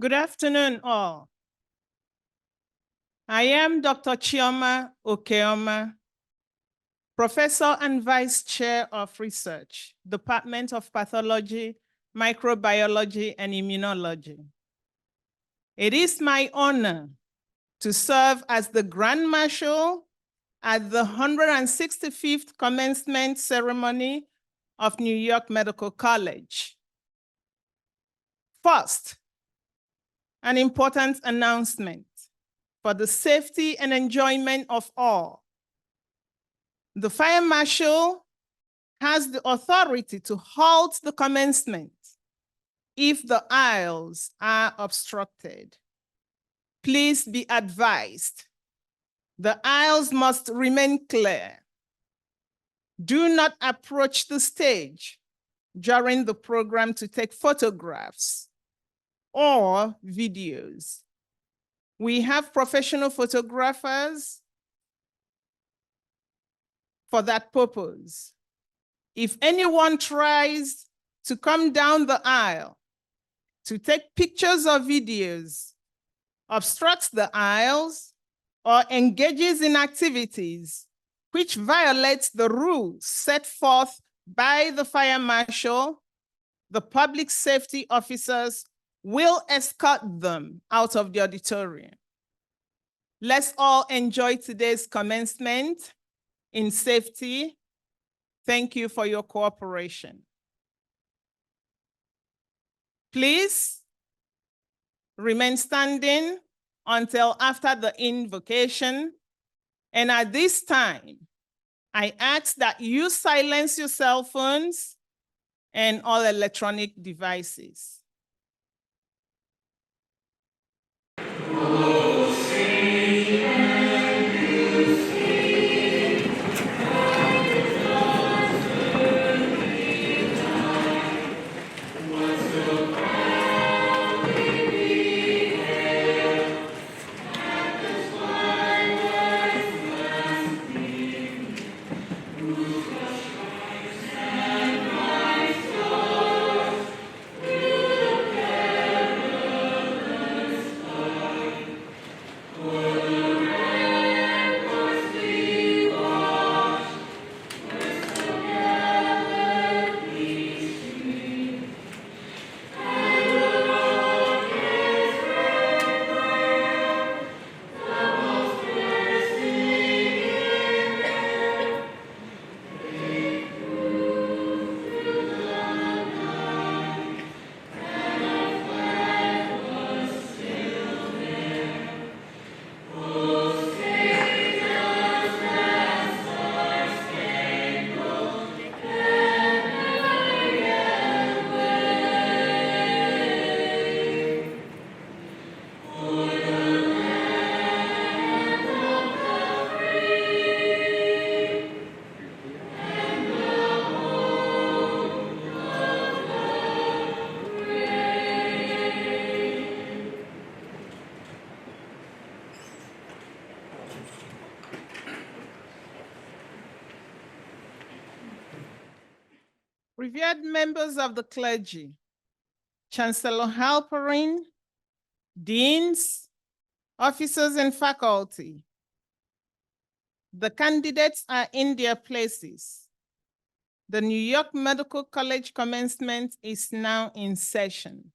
Good afternoon, all. I am Dr. Chioma Okeoma, Professor and Vice Chair of Research, Department of Pathology, Microbiology, and Immunology. It is my honor to serve as the Grand Marshal at the 165th Commencement Ceremony of New York Medical College. First, an important announcement for the safety and enjoyment of all. The Fire Marshal has the authority to halt the commencement if the aisles are obstructed. Please be advised, the aisles must remain clear. Do not approach the stage during the program to take photographs or videos. We have professional photographers for that purpose. If anyone tries to come down the aisle to take pictures or videos, obstructs the aisles, or engages in activities which violates the rules set forth by the Fire Marshal, the public safety officers will escort them out of the auditorium. Let's all enjoy today's commencement in safety. Thank you for your cooperation. Please remain standing until after the invocation. And at this time, I ask that you silence your cell phones and all electronic devices. Revered members of the clergy, Chancellor Halperin, deans, officers, and faculty, the candidates are in their places. The New York Medical College commencement is now in session.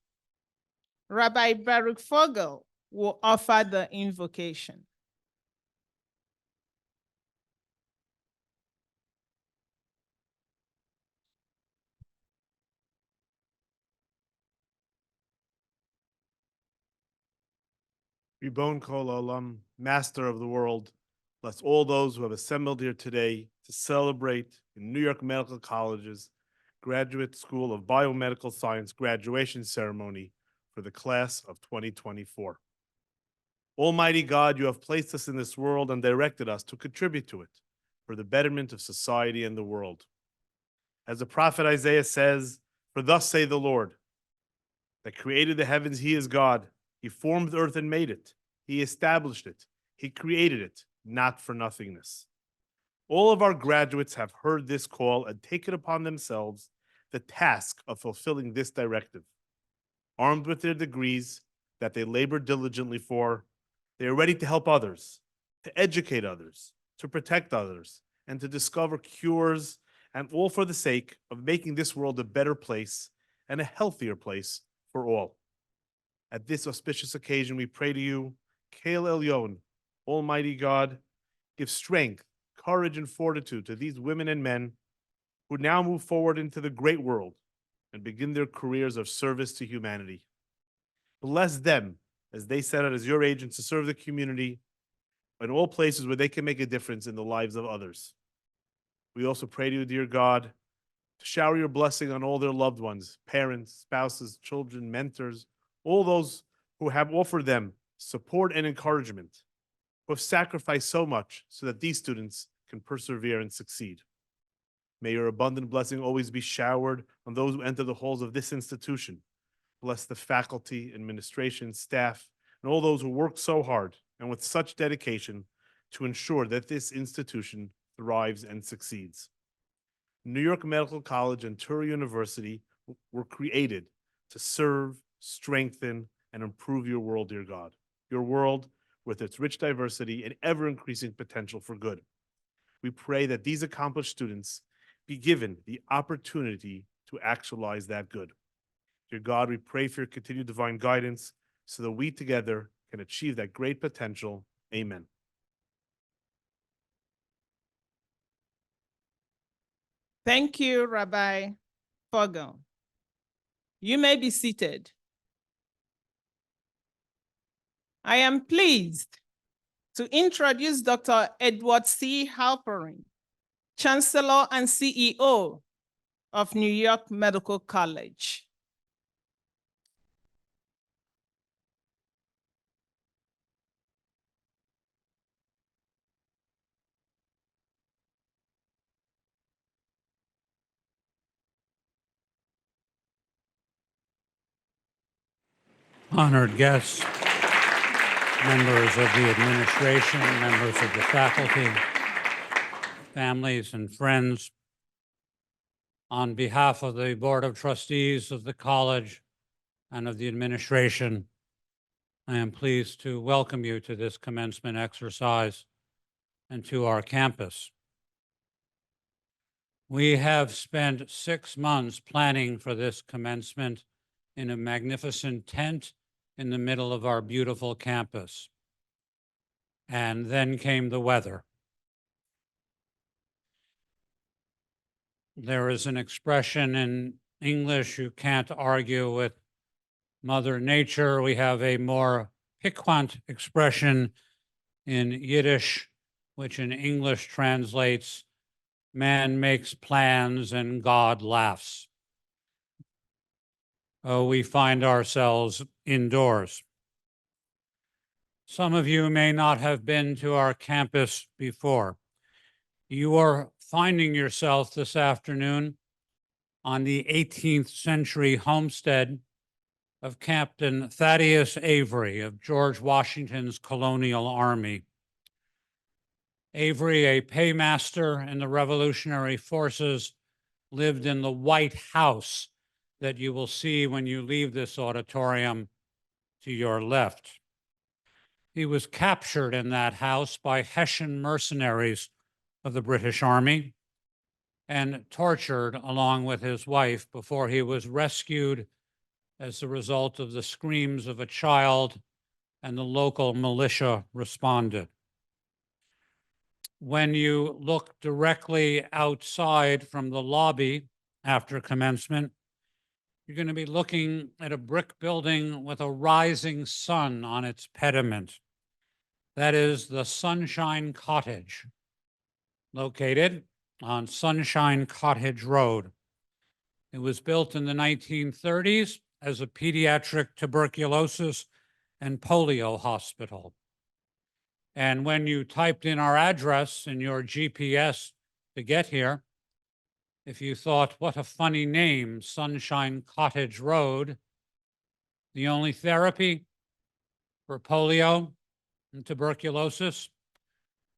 Rabbi Baruch Fogel will offer the invocation. Ribon Kol Olam, Master of the world, bless all those who have assembled here today to celebrate in New York Medical College's Graduate School of Biomedical Science graduation ceremony for the class of 2024. Almighty God, you have placed us in this world and directed us to contribute to it for the betterment of society and the world. As the prophet Isaiah says, "For thus say the Lord, that created the heavens, he is God. He formed the earth and made it. He established it. He created it, not for nothingness." All of our graduates have heard this call and taken upon themselves the task of fulfilling this directive. Armed with their degrees, that they labor diligently for. They are ready to help others, to educate others, to protect others, and to discover cures, and all for the sake of making this world a better place and a healthier place for all. At this auspicious occasion, we pray to you, Kael Elyon, Almighty God, give strength, courage, and fortitude to these women and men who now move forward into the great world and begin their careers of service to humanity. Bless them as they set out as your agents to serve the community in all places where they can make a difference in the lives of others. We also pray to you, dear God, to shower your blessing on all their loved ones, parents, spouses, children, mentors, all those who have offered them support and encouragement, who have sacrificed so much so that these students can persevere and succeed. May your abundant blessing always be showered on those who enter the halls of this institution. Bless the faculty, administration, staff, and all those who work so hard and with such dedication to ensure that this institution thrives and succeeds. New York Medical College and Touro University were created to serve, strengthen, and improve your world, dear God. Your world with its rich diversity and ever-increasing potential for good. We pray that these accomplished students be given the opportunity to actualize that good. Dear God, we pray for your continued divine guidance so that we together can achieve that great potential. Amen. Thank you, Rabbi Fogel. You may be seated. I am pleased to introduce Dr. Edward C. Halperin, Chancellor and CEO of New York Medical College. Honored guests, members of the administration, members of the faculty, families and friends, on behalf of the Board of Trustees of the college and of the administration, I am pleased to welcome you to this commencement exercise and to our campus. We have spent 6 months planning for this commencement in a magnificent tent in the middle of our beautiful campus. And then came the weather. There is an expression in English, you can't argue with Mother Nature. We have a more piquant expression in Yiddish, which in English translates, man makes plans and God laughs. We find ourselves indoors. Some of you may not have been to our campus before. You are finding yourself this afternoon on the 18th century homestead of Captain Thaddeus Avery of George Washington's colonial army. Avery, a paymaster in the Revolutionary Forces, lived in the White House that you will see when you leave this auditorium to your left. He was captured in that house by Hessian mercenaries of the British Army and tortured along with his wife before he was rescued as a result of the screams of a child, and the local militia responded. When you look directly outside from the lobby after commencement, you're going to be looking at a brick building with a rising sun on its pediment. That is the Sunshine Cottage, located on Sunshine Cottage Road. It was built in the 1930s as a pediatric tuberculosis and polio hospital. And when you typed in our address in your GPS to get here, if you thought, what a funny name, Sunshine Cottage Road, the only therapy for polio and tuberculosis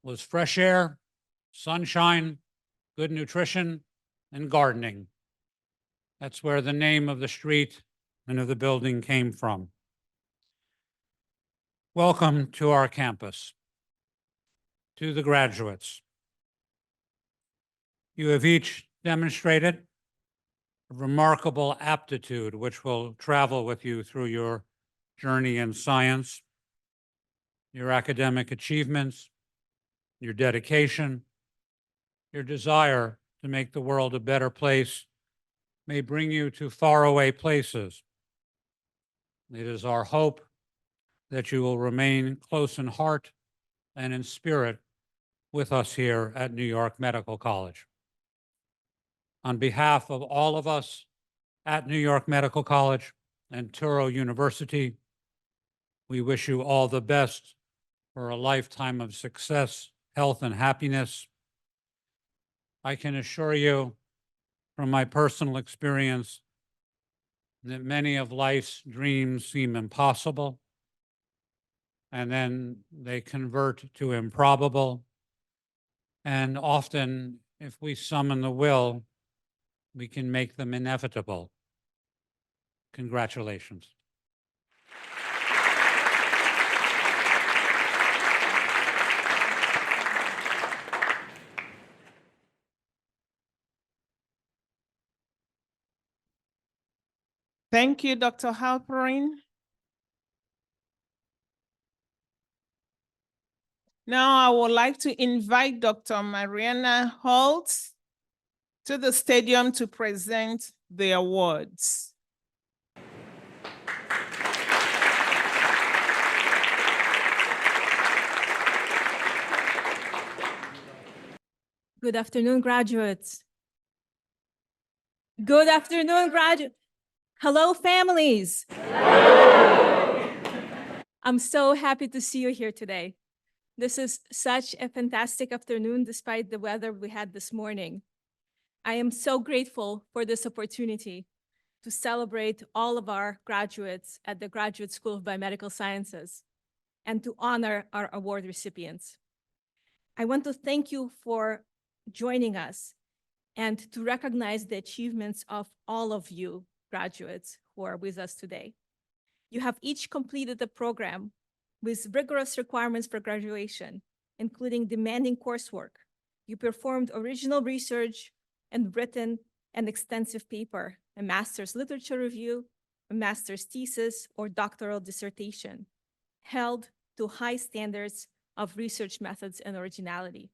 was fresh air, sunshine, good nutrition, and gardening. That's where the name of the street and of the building came from. Welcome to our campus. To the graduates, you have each demonstrated a remarkable aptitude which will travel with you through your journey in science, your academic achievements, your dedication, your desire to make the world a better place may bring you to faraway places. It is our hope that you will remain close in heart and in spirit with us here at New York Medical College. On behalf of all of us at New York Medical College and Touro University, we wish you all the best for a lifetime of success, health, and happiness. I can assure you from my personal experience that many of life's dreams seem impossible, and then they convert to improbable. And often, if we summon the will, we can make them inevitable. Congratulations. Thank you, Dr. Halperin. Now I would like to invite Dr. Mariana Holtz to the stadium to present the awards. Good afternoon, graduates. Good afternoon, graduates. Hello, families. I'm so happy to see you here today. This is such a fantastic afternoon despite the weather we had this morning. I am so grateful for this opportunity to celebrate all of our graduates at the Graduate School of Biomedical Sciences and to honor our award recipients. I want to thank you for joining us and to recognize the achievements of all of you graduates who are with us today. You have each completed the program with rigorous requirements for graduation, including demanding coursework. You performed original research and written an extensive paper, a master's literature review, a master's thesis, or doctoral dissertation, held to high standards of research methods and originality.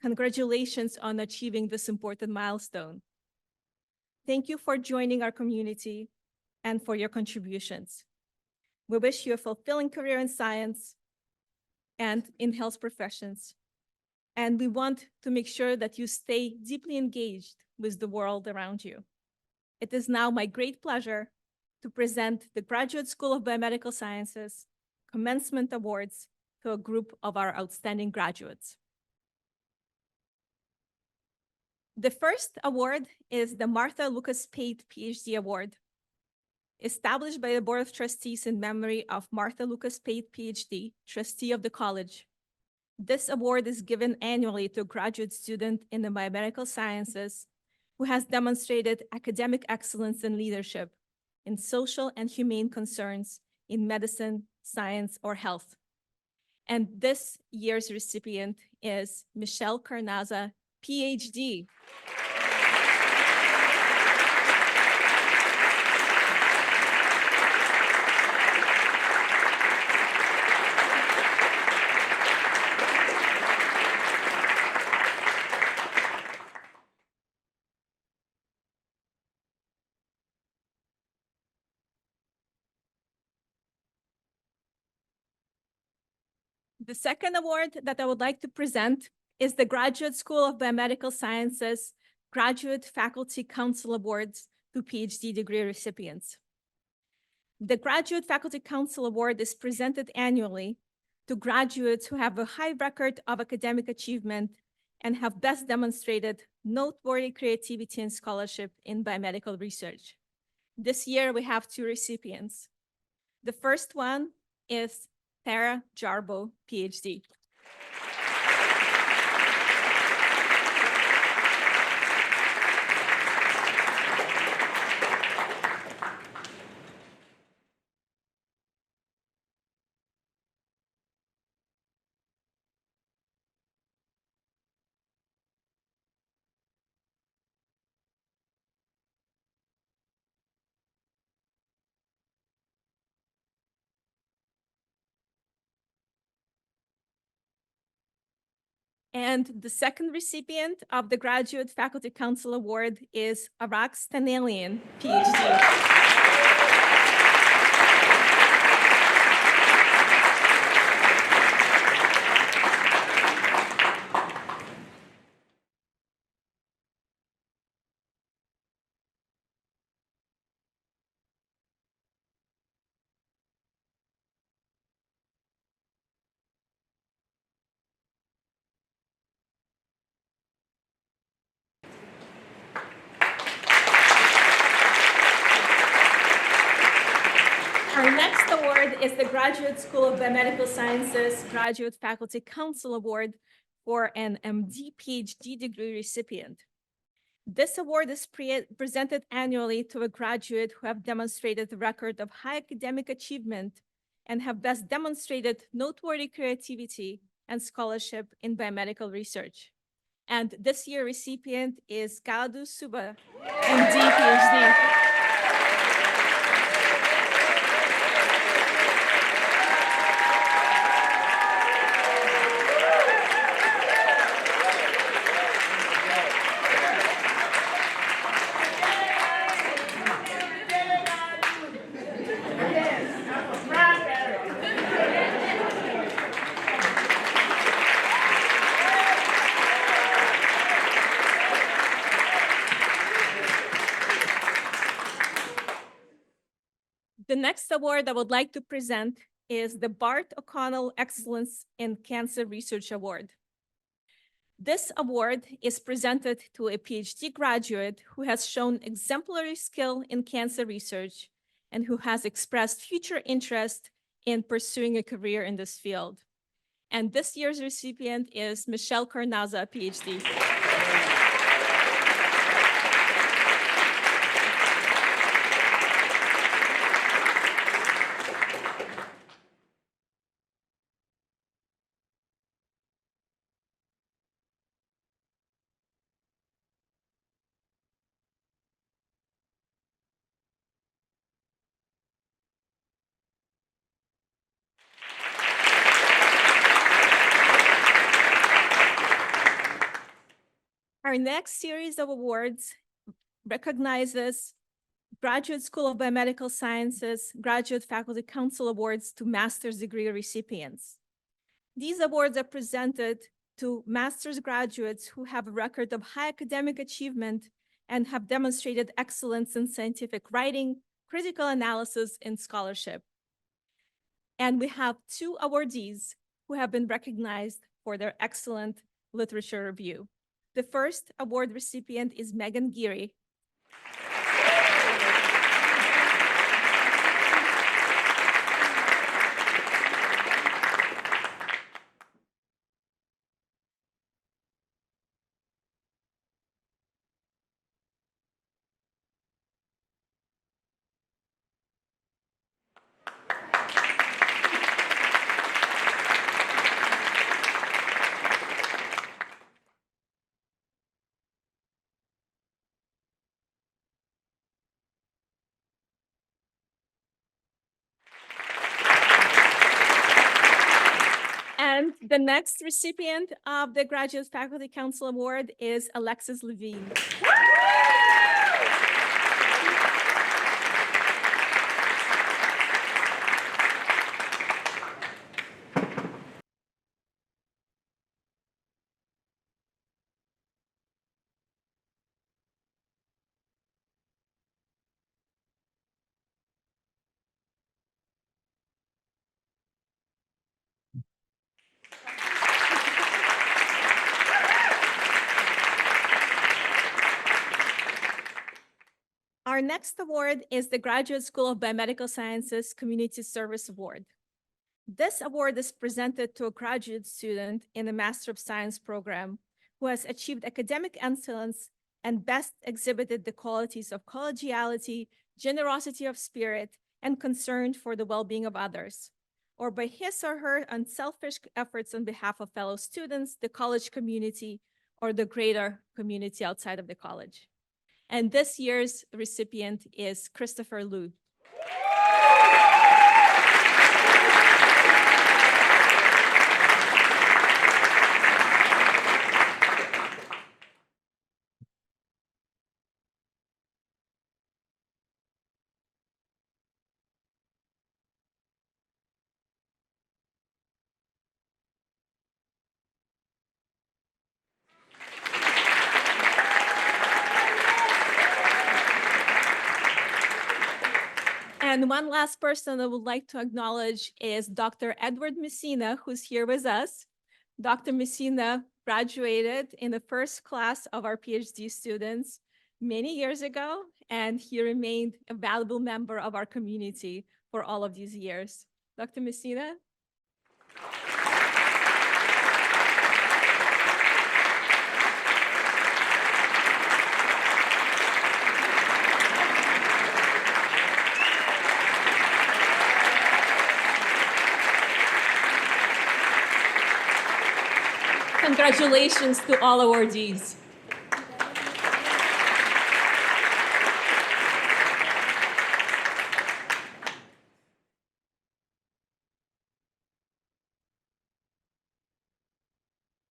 Congratulations on achieving this important milestone. Thank you for joining our community and for your contributions. We wish you a fulfilling career in science and in health professions. And we want to make sure that you stay deeply engaged with the world around you. It is now my great pleasure to present the Graduate School of Biomedical Sciences Commencement Awards to a group of our outstanding graduates. The first award is the Martha Lucas Pate PhD Award, established by the Board of Trustees in memory of Martha Lucas Pate PhD, trustee of the college. This award is given annually to a graduate student in the biomedical sciences who has demonstrated academic excellence and leadership in social and humane concerns in medicine, science, or health. And this year's recipient is Michelle Carnaza, PhD. The second award that I would like to present is the Graduate School of Biomedical Sciences Graduate Faculty Council Awards to PhD degree recipients. The Graduate Faculty Council Award is presented annually to graduates who have a high record of academic achievement and have best demonstrated noteworthy creativity and scholarship in biomedical research. This year, we have two recipients. The first one is Tara Jarbo, PhD. And the second recipient of the Graduate Faculty Council Award is Arak Stanelian, PhD. Our next award is the Graduate School of Biomedical Sciences Graduate Faculty Council Award for an MD PhD degree recipient. This award is presented annually to a graduate who have demonstrated a record of high academic achievement and have best demonstrated noteworthy creativity and scholarship in biomedical research. And this year's recipient is Kaladu Suba, MD PhD. The next award I would like to present is the Bart O'Connell Excellence in Cancer Research Award. This award is presented to a PhD graduate who has shown exemplary skill in cancer research and who has expressed future interest in pursuing a career in this field. And this year's recipient is Michelle Carnaza, PhD. Our next series of awards recognizes Graduate School of Biomedical Sciences Graduate Faculty Council Awards to master's degree recipients. These awards are presented to master's graduates who have a record of high academic achievement and have demonstrated excellence in scientific writing, critical analysis, and scholarship. And we have two awardees who have been recognized for their excellent literature review. The first award recipient is Megan Geary. And the next recipient of the Graduate Faculty Council Award is Alexis Levine. Our next award is the Graduate School of Biomedical Sciences Community Service Award. This award is presented to a graduate student in the Master of Science program who has achieved academic excellence and best exhibited the qualities of collegiality, generosity of spirit, and concern for the well-being of others, or by his or her unselfish efforts on behalf of fellow students, the college community, or the greater community outside of the college. And this year's recipient is Christopher Liu. And one last person I would like to acknowledge is Dr. Edward Messina, who's here with us. Dr. Messina graduated in the first class of our PhD students many years ago, and he remained a valuable member of our community for all of these years. Dr. Messina? Congratulations to all awardees.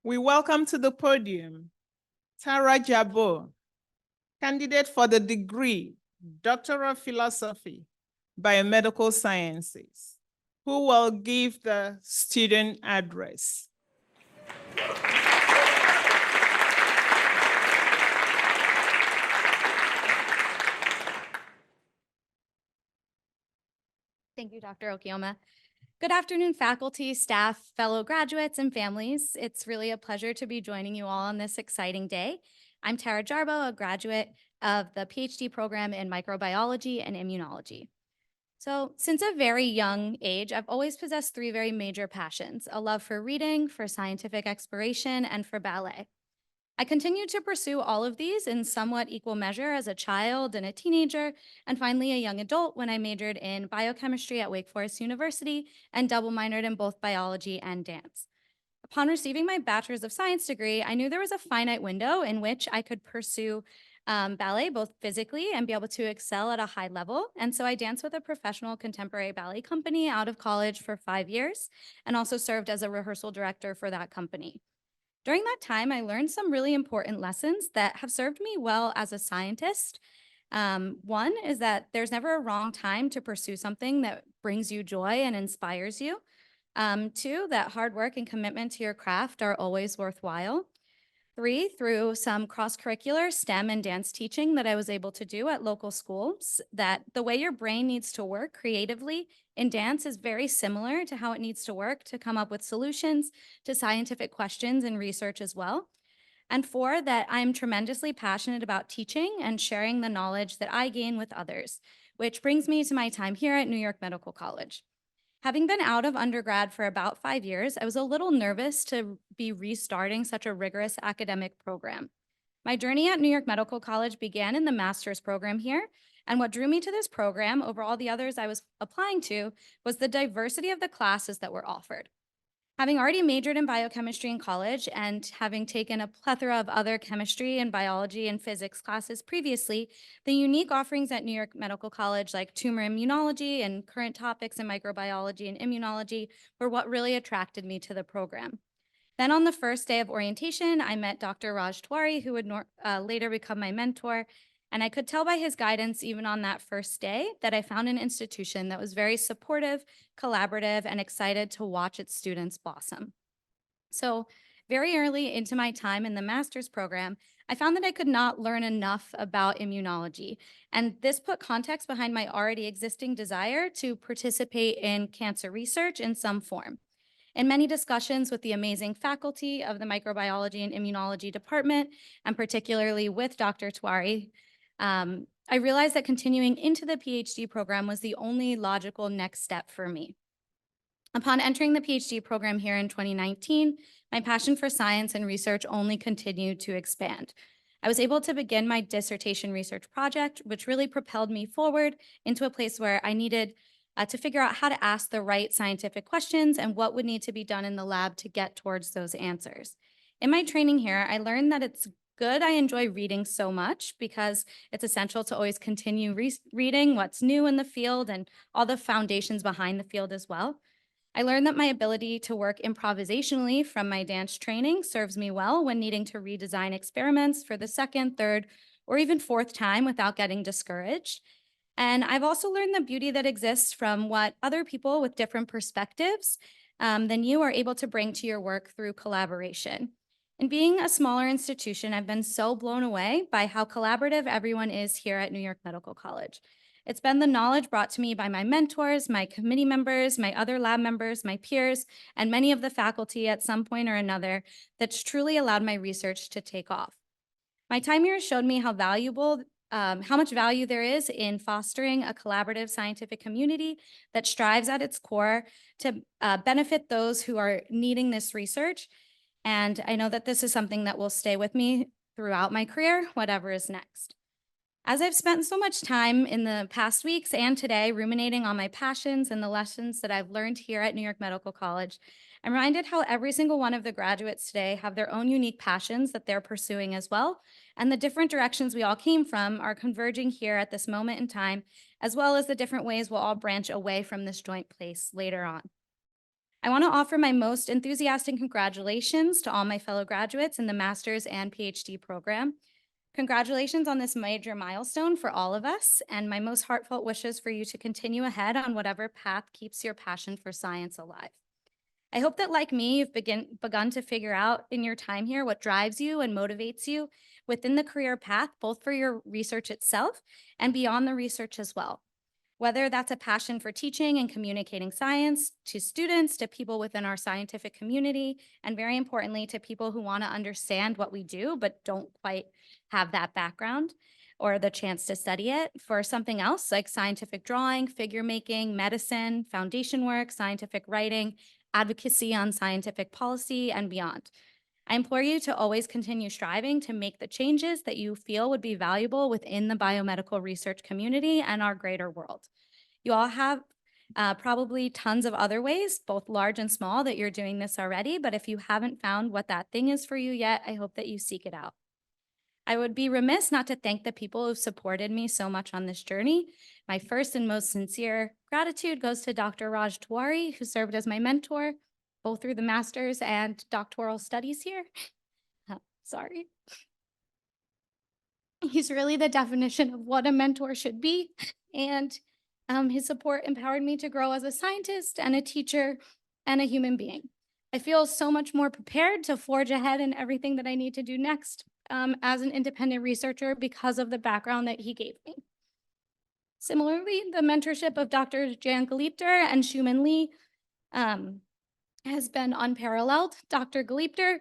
We welcome to the podium Tara Jabo, candidate for the degree Doctor of Philosophy, Biomedical Sciences, who will give the student address. Thank you, Dr. Okioma. Good afternoon, faculty, staff, fellow graduates, and families. It's really a pleasure to be joining you all on this exciting day. I'm Tara Jarbo, a graduate of the PhD program in microbiology and immunology. So since a very young age, I've always possessed three very major passions: a love for reading, for scientific exploration, and for ballet. I continued to pursue all of these in somewhat equal measure as a child and a teenager, and finally a young adult when I majored in biochemistry at Wake Forest University and double minored in both biology and dance. Upon receiving my Bachelor's of Science degree, I knew there was a finite window in which I could pursue ballet both physically and be able to excel at a high level. And so I danced with a professional contemporary ballet company out of college for 5 years and also served as a rehearsal director for that company. During that time, I learned some really important lessons that have served me well as a scientist. One is that there's never a wrong time to pursue something that brings you joy and inspires you. Two, that hard work and commitment to your craft are always worthwhile. Three, through some cross-curricular STEM and dance teaching that I was able to do at local schools, that the way your brain needs to work creatively in dance is very similar to how it needs to work to come up with solutions to scientific questions and research as well. And four, that I'm tremendously passionate about teaching and sharing the knowledge that I gain with others, which brings me to my time here at New York Medical College. Having been out of undergrad for about 5 years, I was a little nervous to be restarting such a rigorous academic program. My journey at New York Medical College began in the master's program here, and what drew me to this program over all the others I was applying to was the diversity of the classes that were offered. Having already majored in biochemistry in college and having taken a plethora of other chemistry and biology and physics classes previously, the unique offerings at New York Medical College, like tumor immunology and current topics in microbiology and immunology, were what really attracted me to the program. Then on the first day of orientation, I met Dr. Raj Tiwari, who would later become my mentor. And I could tell by his guidance, even on that first day, that I found an institution that was very supportive, collaborative, and excited to watch its students blossom. So very early into my time in the master's program, I found that I could not learn enough about immunology. And this put context behind my already existing desire to participate in cancer research in some form. In many discussions with the amazing faculty of the microbiology and immunology department, and particularly with Dr. Tiwari, I realized that continuing into the PhD program was the only logical next step for me. Upon entering the PhD program here in 2019, my passion for science and research only continued to expand. I was able to begin my dissertation research project, which really propelled me forward into a place where I needed to figure out how to ask the right scientific questions and what would need to be done in the lab to get towards those answers. In my training here, I learned that it's good I enjoy reading so much because it's essential to always continue reading what's new in the field and all the foundations behind the field as well. I learned that my ability to work improvisationally from my dance training serves me well when needing to redesign experiments for the second, third, or even fourth time without getting discouraged. And I've also learned the beauty that exists from what other people with different perspectives than you are able to bring to your work through collaboration. And being a smaller institution, I've been so blown away by how collaborative everyone is here at New York Medical College. It's been the knowledge brought to me by my mentors, my committee members, my other lab members, my peers, and many of the faculty at some point or another that's truly allowed my research to take off. My time here showed me how much value there is in fostering a collaborative scientific community that strives at its core to benefit those who are needing this research. And I know that this is something that will stay with me throughout my career, whatever is next. As I've spent so much time in the past weeks and today ruminating on my passions and the lessons that I've learned here at New York Medical College, I'm reminded how every single one of the graduates today have their own unique passions that they're pursuing as well, and the different directions we all came from are converging here at this moment in time, as well as the different ways we'll all branch away from this joint place later on. I want to offer my most enthusiastic congratulations to all my fellow graduates in the master's and PhD program. Congratulations on this major milestone for all of us, and my most heartfelt wishes for you to continue ahead on whatever path keeps your passion for science alive. I hope that, like me, you've begun to figure out in your time here what drives you and motivates you within the career path, both for your research itself and beyond the research as well. Whether that's a passion for teaching and communicating science to students, to people within our scientific community, and very importantly, to people who want to understand what we do but don't quite have that background or the chance to study it, for something else like scientific drawing, figure making, medicine, foundation work, scientific writing, advocacy on scientific policy, and beyond. I implore you to always continue striving to make the changes that you feel would be valuable within the biomedical research community and our greater world. You all have probably tons of other ways, both large and small, that you're doing this already, but if you haven't found what that thing is for you yet, I hope that you seek it out. I would be remiss not to thank the people who've supported me so much on this journey. My first and most sincere gratitude goes to Dr. Raj Tiwari, who served as my mentor, both through the master's and doctoral studies here. Sorry. He's really the definition of what a mentor should be. And his support empowered me to grow as a scientist and a teacher and a human being. I feel so much more prepared to forge ahead in everything that I need to do next as an independent researcher because of the background that he gave me. Similarly, the mentorship of Dr. Jan Galipter and Shuman Lee has been unparalleled. Dr. Galipter,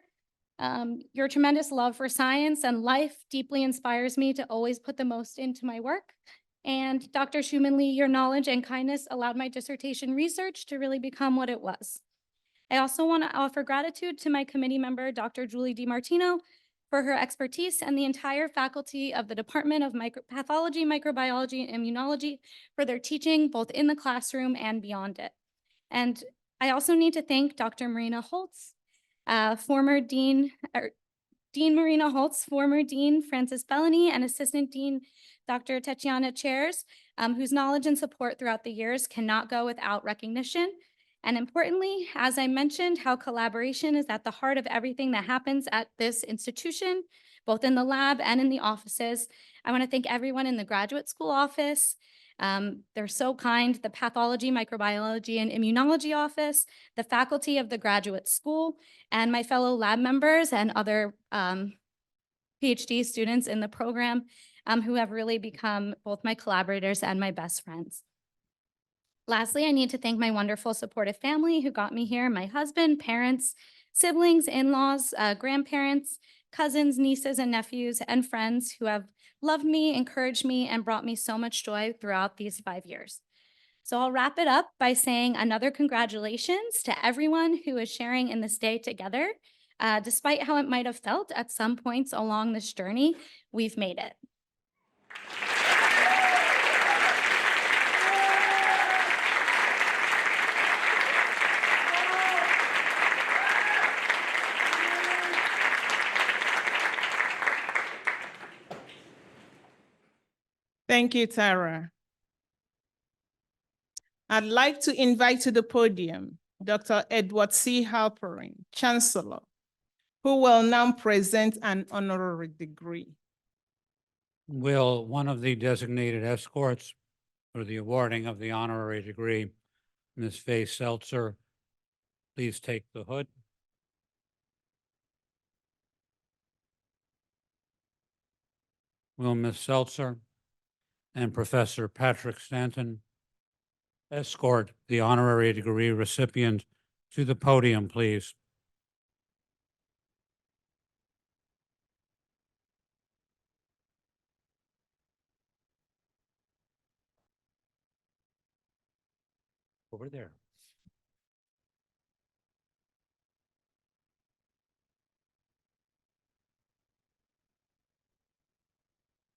your tremendous love for science and life deeply inspires me to always put the most into my work. And Dr. Shuman Lee, your knowledge and kindness allowed my dissertation research to really become what it was. I also want to offer gratitude to my committee member, Dr. Julie DiMartino, for her expertise, and the entire faculty of the Department of Pathology, Microbiology, and Immunology for their teaching both in the classroom and beyond it. And I also need to thank Dr. Marina Holtz, former Dean Marina Holtz, former Dean Francis Bellany, and Assistant Dean Dr. Tatiana Chairs, whose knowledge and support throughout the years cannot go without recognition. And importantly, as I mentioned, how collaboration is at the heart of everything that happens at this institution, both in the lab and in the offices. I want to thank everyone in the graduate school office. They're so kind, the pathology, microbiology, and immunology office, the faculty of the graduate school, and my fellow lab members and other PhD students in the program who have really become both my collaborators and my best friends. Lastly, I need to thank my wonderful supportive family who got me here, my husband, parents, siblings, in-laws, grandparents, cousins, nieces, and nephews, and friends who have loved me, encouraged me, and brought me so much joy throughout these 5 years. So I'll wrap it up by saying another congratulations to everyone who is sharing in this day together. Despite how it might have felt at some points along this journey, we've made it. Thank you, Tara. I'd like to invite to the podium Dr. Edward C. Halperin, Chancellor, who will now present an honorary degree. Will one of the designated escorts for the awarding of the honorary degree, Ms. Faye Seltzer, please take the hood? Will Ms. Seltzer and Professor Patrick Stanton escort the honorary degree recipient to the podium, please. Over there.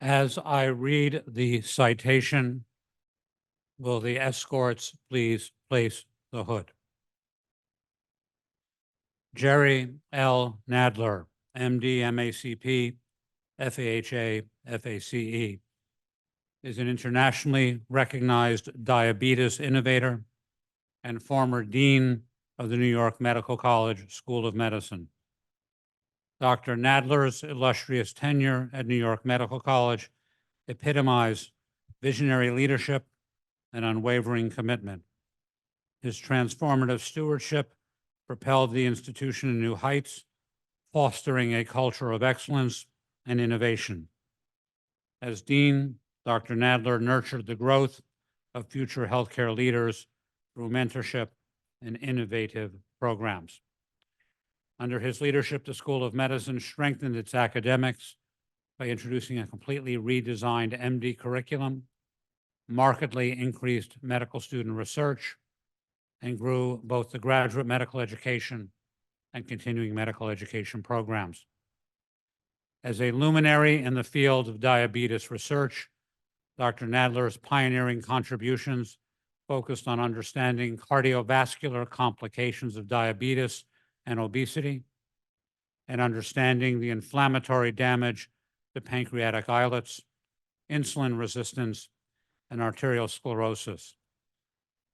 As I read the citation, will the escorts please place the hood? Jerry L. Nadler, MD, MACP, FAHA, FACE, is an internationally recognized diabetes innovator and former dean of the New York Medical College School of Medicine. Dr. Nadler's illustrious tenure at New York Medical College epitomized visionary leadership and unwavering commitment. His transformative stewardship propelled the institution to new heights, fostering a culture of excellence and innovation. As dean, Dr. Nadler nurtured the growth of future healthcare leaders through mentorship and innovative programs. Under his leadership, the School of Medicine strengthened its academics by introducing a completely redesigned MD curriculum, markedly increased medical student research, and grew both the graduate medical education and continuing medical education programs. As a luminary in the field of diabetes research, Dr. Nadler's pioneering contributions focused on understanding cardiovascular complications of diabetes and obesity, and understanding the inflammatory damage to pancreatic islets, insulin resistance, and arterial sclerosis.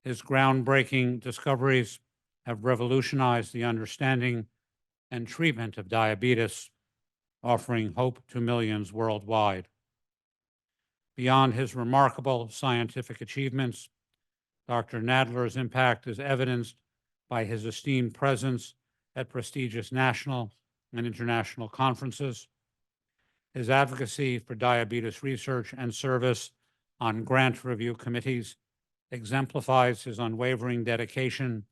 His groundbreaking discoveries have revolutionized the understanding and treatment of diabetes, offering hope to millions worldwide. Beyond his remarkable scientific achievements, Dr. Nadler's impact is evidenced by his esteemed presence at prestigious national and international conferences. His advocacy for diabetes research and service on grant review committees exemplifies his unwavering dedication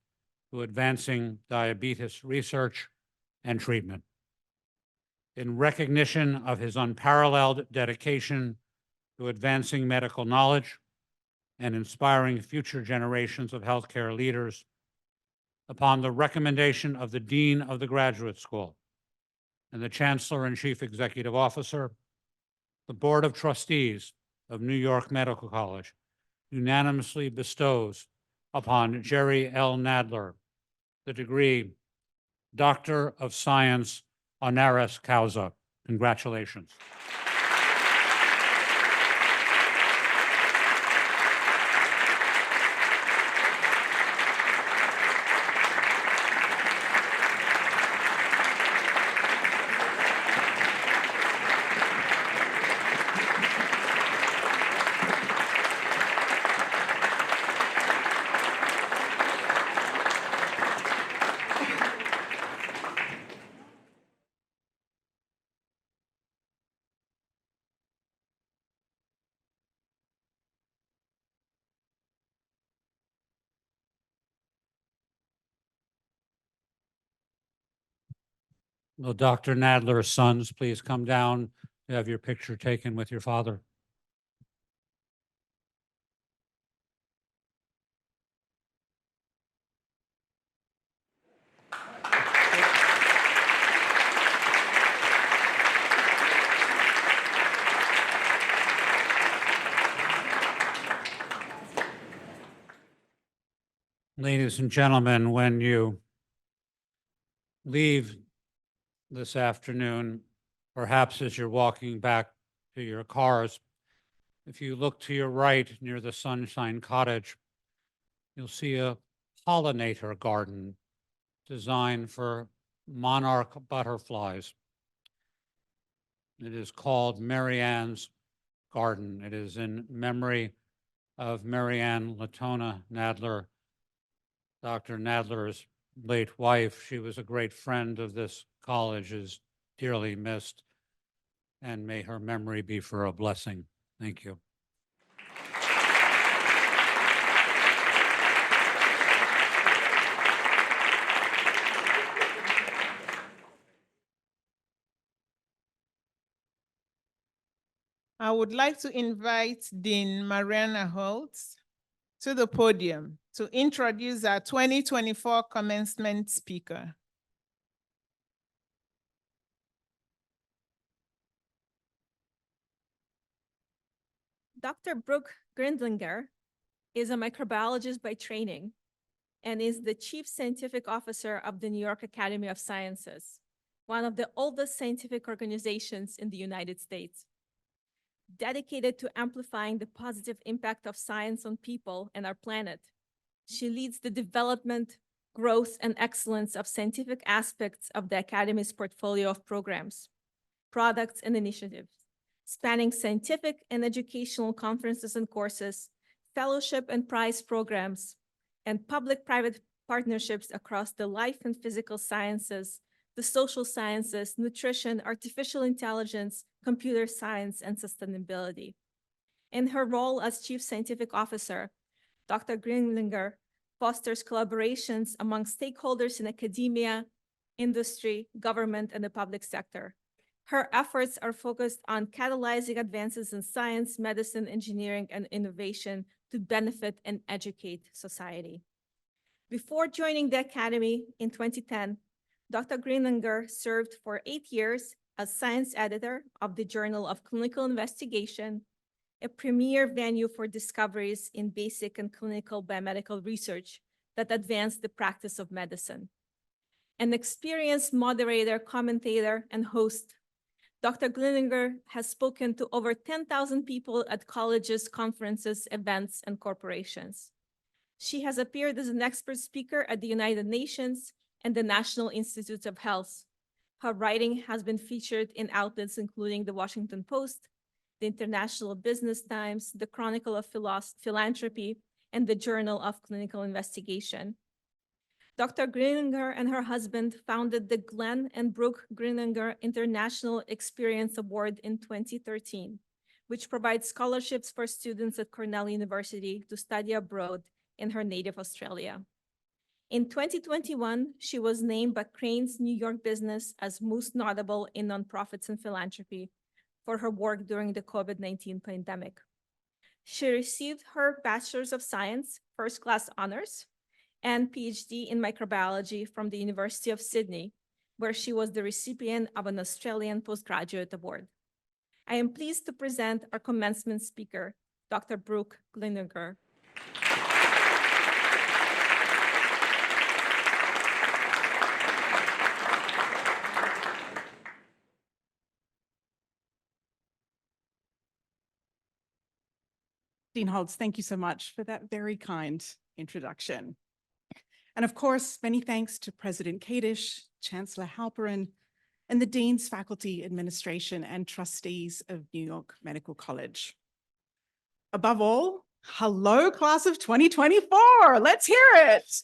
to advancing diabetes research and treatment. In recognition of his unparalleled dedication to advancing medical knowledge and inspiring future generations of healthcare leaders, upon the recommendation of the Dean of the Graduate School and the Chancellor and Chief Executive Officer, the Board of Trustees of New York Medical College unanimously bestows upon Jerry L. Nadler the degree Doctor of Science honoris causa. Congratulations. Will Dr. Nadler's sons please come down to have your picture taken with your father? Ladies and gentlemen, when you leave this afternoon, perhaps as you're walking back to your cars, if you look to your right near the Sunshine Cottage, you'll see a pollinator garden designed for monarch butterflies. It is called Marianne's Garden. It is in memory of Marianne Latona Nadler, Dr. Nadler's late wife. She was a great friend of this college, is dearly missed, and may her memory be for a blessing. Thank you. I would like to invite Dean Mariana Holtz to the podium to introduce our 2024 commencement speaker. Dr. Brooke Grindlinger is a microbiologist by training and is the Chief Scientific Officer of the New York Academy of Sciences, one of the oldest scientific organizations in the United States. Dedicated to amplifying the positive impact of science on people and our planet, she leads the development, growth, and excellence of scientific aspects of the Academy's portfolio of programs, products, and initiatives, spanning scientific and educational conferences and courses, fellowship and prize programs, and public-private partnerships across the life and physical sciences, the social sciences, nutrition, artificial intelligence, computer science, and sustainability. In her role as Chief Scientific Officer, Dr. Grindlinger fosters collaborations among stakeholders in academia, industry, government, and the public sector. Her efforts are focused on catalyzing advances in science, medicine, engineering, and innovation to benefit and educate society. Before joining the Academy in 2010, Dr. Grindlinger served for 8 years as science editor of the Journal of Clinical Investigation, a premier venue for discoveries in basic and clinical biomedical research that advanced the practice of medicine. An experienced moderator, commentator, and host, Dr. Grindlinger has spoken to over 10,000 people at colleges, conferences, events, and corporations. She has appeared as an expert speaker at the United Nations and the National Institutes of Health. Her writing has been featured in outlets including the Washington Post, the International Business Times, the Chronicle of Philanthropy, and the Journal of Clinical Investigation. Dr. Grindlinger and her husband founded the Glenn and Brooke Grindlinger International Experience Award in 2013, which provides scholarships for students at Cornell University to study abroad in her native Australia. In 2021, she was named by Crain's New York Business as most notable in nonprofits and philanthropy for her work during the COVID-19 pandemic. She received her Bachelor's of Science, First Class Honors, and PhD in microbiology from the University of Sydney, where she was the recipient of an Australian Postgraduate Award. I am pleased to present our commencement speaker, Dr. Brooke Grindlinger. Dean Holtz, thank you so much for that very kind introduction. And of course, many thanks to President Kadish, Chancellor Halperin, and the Dean's Faculty Administration and Trustees of New York Medical College. Above all, hello, class of 2024. Let's hear it.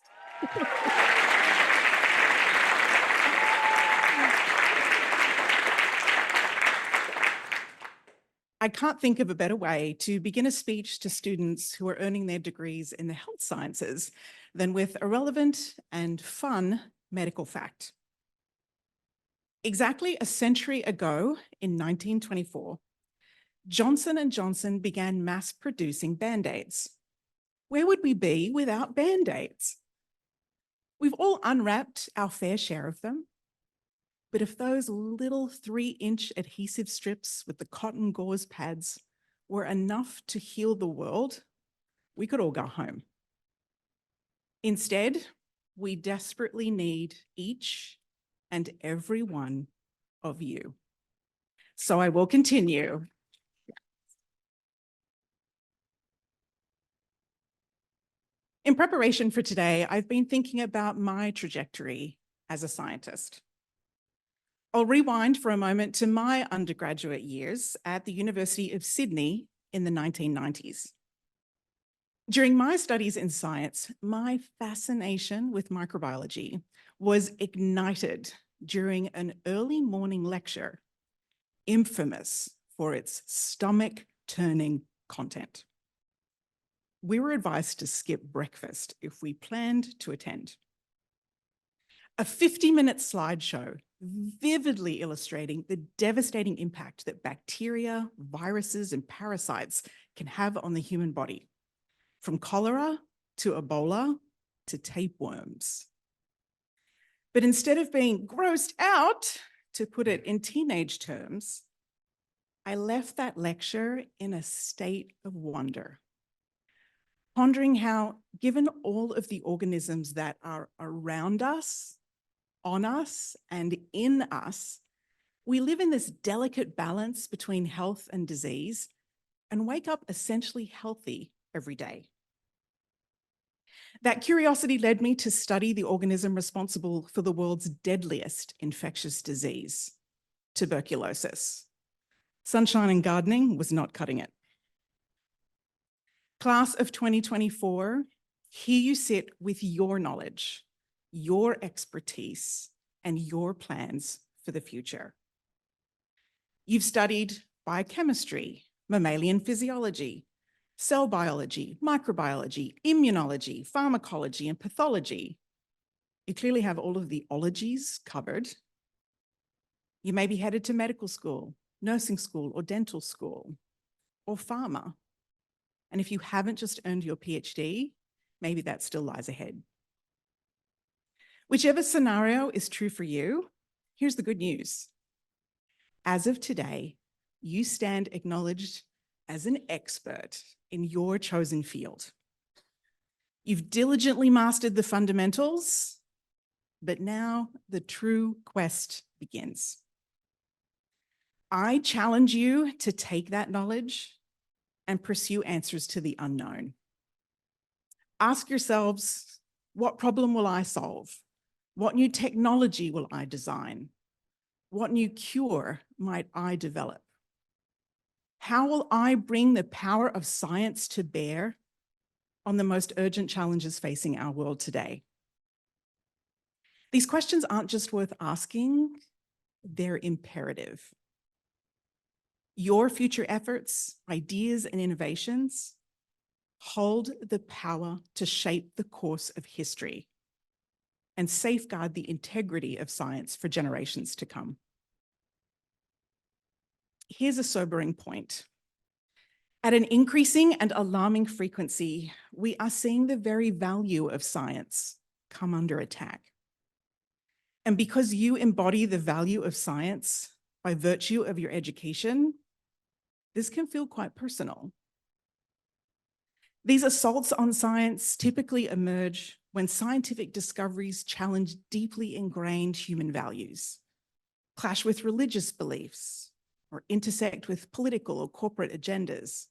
I can't think of a better way to begin a speech to students who are earning their degrees in the health sciences than with a relevant and fun medical fact. Exactly a century ago, in 1924, Johnson & Johnson began mass producing Band-Aids. Where would we be without Band-Aids? We've all unwrapped our fair share of them. But if those little 3-inch adhesive strips with the cotton gauze pads were enough to heal the world, we could all go home. Instead, we desperately need each and every one of you. So I will continue. In preparation for today, I've been thinking about my trajectory as a scientist. I'll rewind for a moment to my undergraduate years at the University of Sydney in the 1990s. During my studies in science, my fascination with microbiology was ignited during an early morning lecture, infamous for its stomach-turning content. We were advised to skip breakfast if we planned to attend. A 50-minute slideshow vividly illustrating the devastating impact that bacteria, viruses, and parasites can have on the human body, from cholera to Ebola to tapeworms. But instead of being grossed out, to put it in teenage terms, I left that lecture in a state of wonder, pondering how, given all of the organisms that are around us, on us, and in us, we live in this delicate balance between health and disease and wake up essentially healthy every day. That curiosity led me to study the organism responsible for the world's deadliest infectious disease, tuberculosis. Sunshine and gardening was not cutting it. Class of 2024, here you sit with your knowledge, your expertise, and your plans for the future. You've studied biochemistry, mammalian physiology, cell biology, microbiology, immunology, pharmacology, and pathology. You clearly have all of the ologies covered. You may be headed to medical school, nursing school, or dental school, or pharma. And if you haven't just earned your PhD, maybe that still lies ahead. Whichever scenario is true for you, here's the good news. As of today, you stand acknowledged as an expert in your chosen field. You've diligently mastered the fundamentals, but now the true quest begins. I challenge you to take that knowledge and pursue answers to the unknown. Ask yourselves, what problem will I solve? What new technology will I design? What new cure might I develop? How will I bring the power of science to bear on the most urgent challenges facing our world today? These questions aren't just worth asking, they're imperative. Your future efforts, ideas, and innovations hold the power to shape the course of history and safeguard the integrity of science for generations to come. Here's a sobering point. At an increasing and alarming frequency, we are seeing the very value of science come under attack. And because you embody the value of science by virtue of your education, this can feel quite personal. These assaults on science typically emerge when scientific discoveries challenge deeply ingrained human values, clash with religious beliefs, or intersect with political or corporate agendas,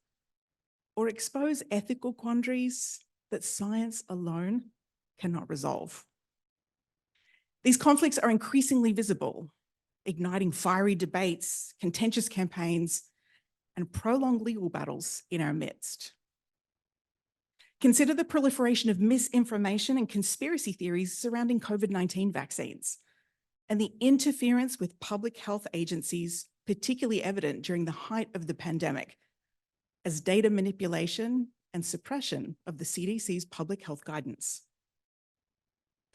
or expose ethical quandaries that science alone cannot resolve. These conflicts are increasingly visible, igniting fiery debates, contentious campaigns, and prolonged legal battles in our midst. Consider the proliferation of misinformation and conspiracy theories surrounding COVID-19 vaccines, and the interference with public health agencies, particularly evident during the height of the pandemic, as data manipulation and suppression of the CDC's public health guidance.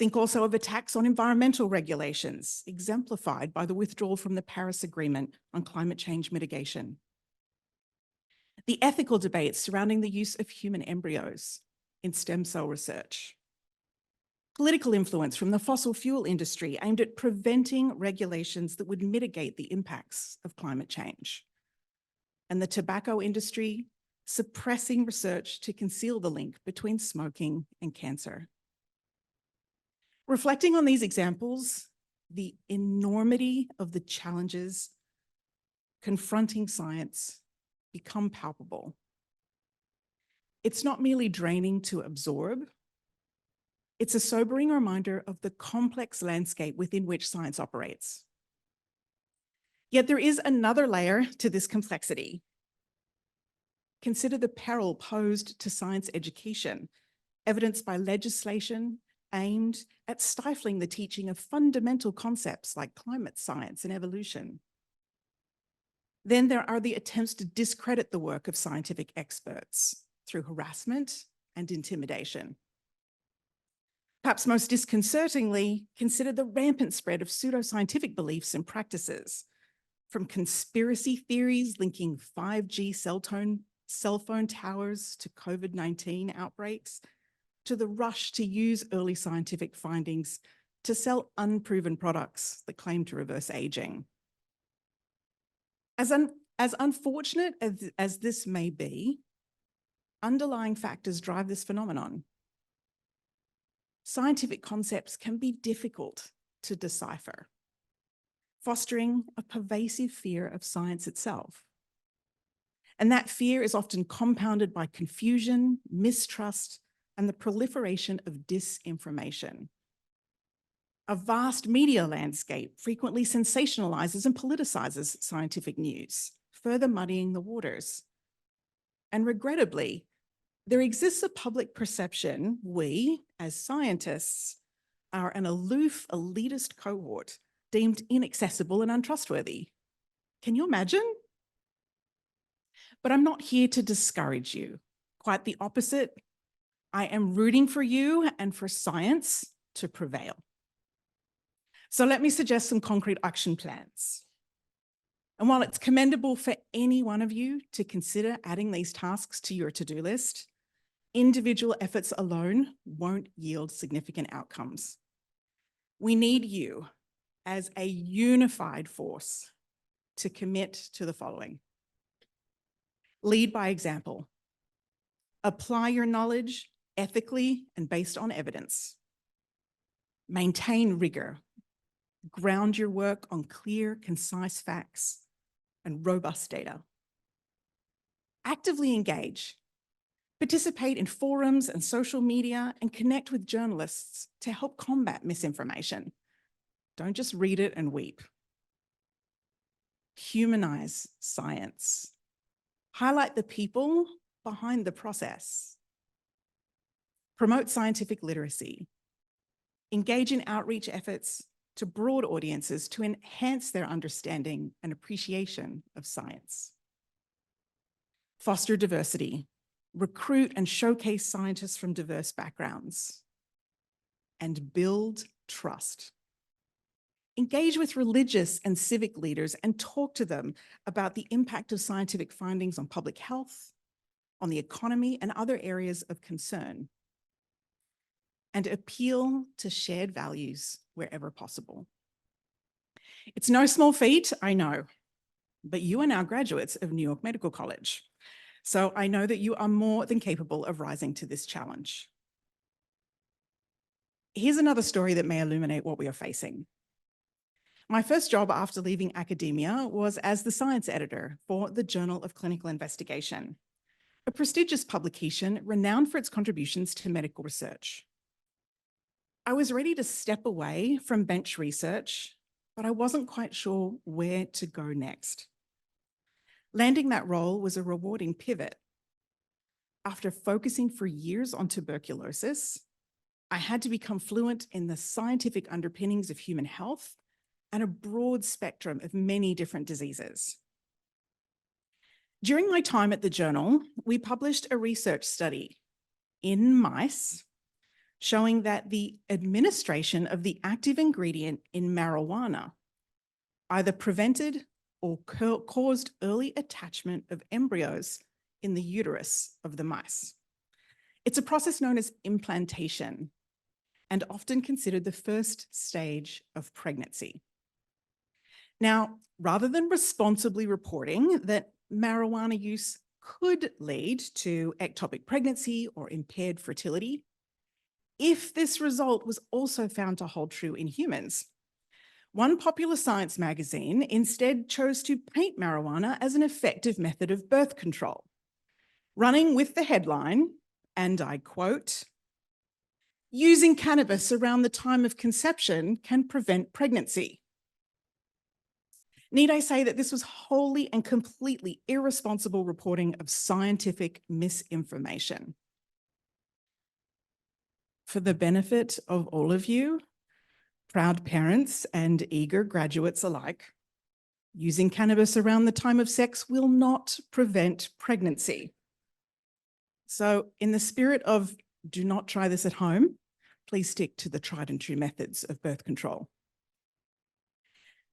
Think also of attacks on environmental regulations, exemplified by the withdrawal from the Paris Agreement on climate change mitigation. The ethical debates surrounding the use of human embryos in stem cell research. Political influence from the fossil fuel industry aimed at preventing regulations that would mitigate the impacts of climate change. And the tobacco industry suppressing research to conceal the link between smoking and cancer. Reflecting on these examples, the enormity of the challenges confronting science become palpable. It's not merely draining to absorb, it's a sobering reminder of the complex landscape within which science operates. Yet there is another layer to this complexity. Consider the peril posed to science education, evidenced by legislation aimed at stifling the teaching of fundamental concepts like climate science and evolution. Then there are the attempts to discredit the work of scientific experts through harassment and intimidation. Perhaps most disconcertingly, consider the rampant spread of pseudoscientific beliefs and practices, from conspiracy theories linking 5G cell phone towers to COVID-19 outbreaks, to the rush to use early scientific findings to sell unproven products that claim to reverse aging. As unfortunate as this may be, underlying factors drive this phenomenon. Scientific concepts can be difficult to decipher, fostering a pervasive fear of science itself. And that fear is often compounded by confusion, mistrust, and the proliferation of disinformation. A vast media landscape frequently sensationalizes and politicizes scientific news, further muddying the waters. And regrettably, there exists a public perception we, as scientists, are an aloof, elitist cohort deemed inaccessible and untrustworthy. Can you imagine? But I'm not here to discourage you. Quite the opposite. I am rooting for you and for science to prevail. So let me suggest some concrete action plans. And while it's commendable for any one of you to consider adding these tasks to your to-do list, individual efforts alone won't yield significant outcomes. We need you as a unified force to commit to the following. Lead by example. Apply your knowledge ethically and based on evidence. Maintain rigor. Ground your work on clear, concise facts and robust data. Actively engage. Participate in forums and social media and connect with journalists to help combat misinformation. Don't just read it and weep. Humanize science. Highlight the people behind the process. Promote scientific literacy. Engage in outreach efforts to broad audiences to enhance their understanding and appreciation of science. Foster diversity. Recruit and showcase scientists from diverse backgrounds. And build trust. Engage with religious and civic leaders and talk to them about the impact of scientific findings on public health, on the economy, and other areas of concern. And appeal to shared values wherever possible. It's no small feat, I know, but you are now graduates of New York Medical College. So I know that you are more than capable of rising to this challenge. Here's another story that may illuminate what we are facing. My first job after leaving academia was as the science editor for the Journal of Clinical Investigation, a prestigious publication renowned for its contributions to medical research. I was ready to step away from bench research, but I wasn't quite sure where to go next. Landing that role was a rewarding pivot. After focusing for years on tuberculosis, I had to become fluent in the scientific underpinnings of human health and a broad spectrum of many different diseases. During my time at the journal, we published a research study in mice showing that the administration of the active ingredient in marijuana either prevented or caused early attachment of embryos in the uterus of the mice. It's a process known as implantation and often considered the first stage of pregnancy. Now, rather than responsibly reporting that marijuana use could lead to ectopic pregnancy or impaired fertility, if this result was also found to hold true in humans, one popular science magazine instead chose to paint marijuana as an effective method of birth control, running with the headline, and I quote, "Using cannabis around the time of conception can prevent pregnancy." Need I say that this was wholly and completely irresponsible reporting of scientific misinformation? For the benefit of all of you, proud parents and eager graduates alike, using cannabis around the time of sex will not prevent pregnancy. So in the spirit of do not try this at home, please stick to the tried and true methods of birth control.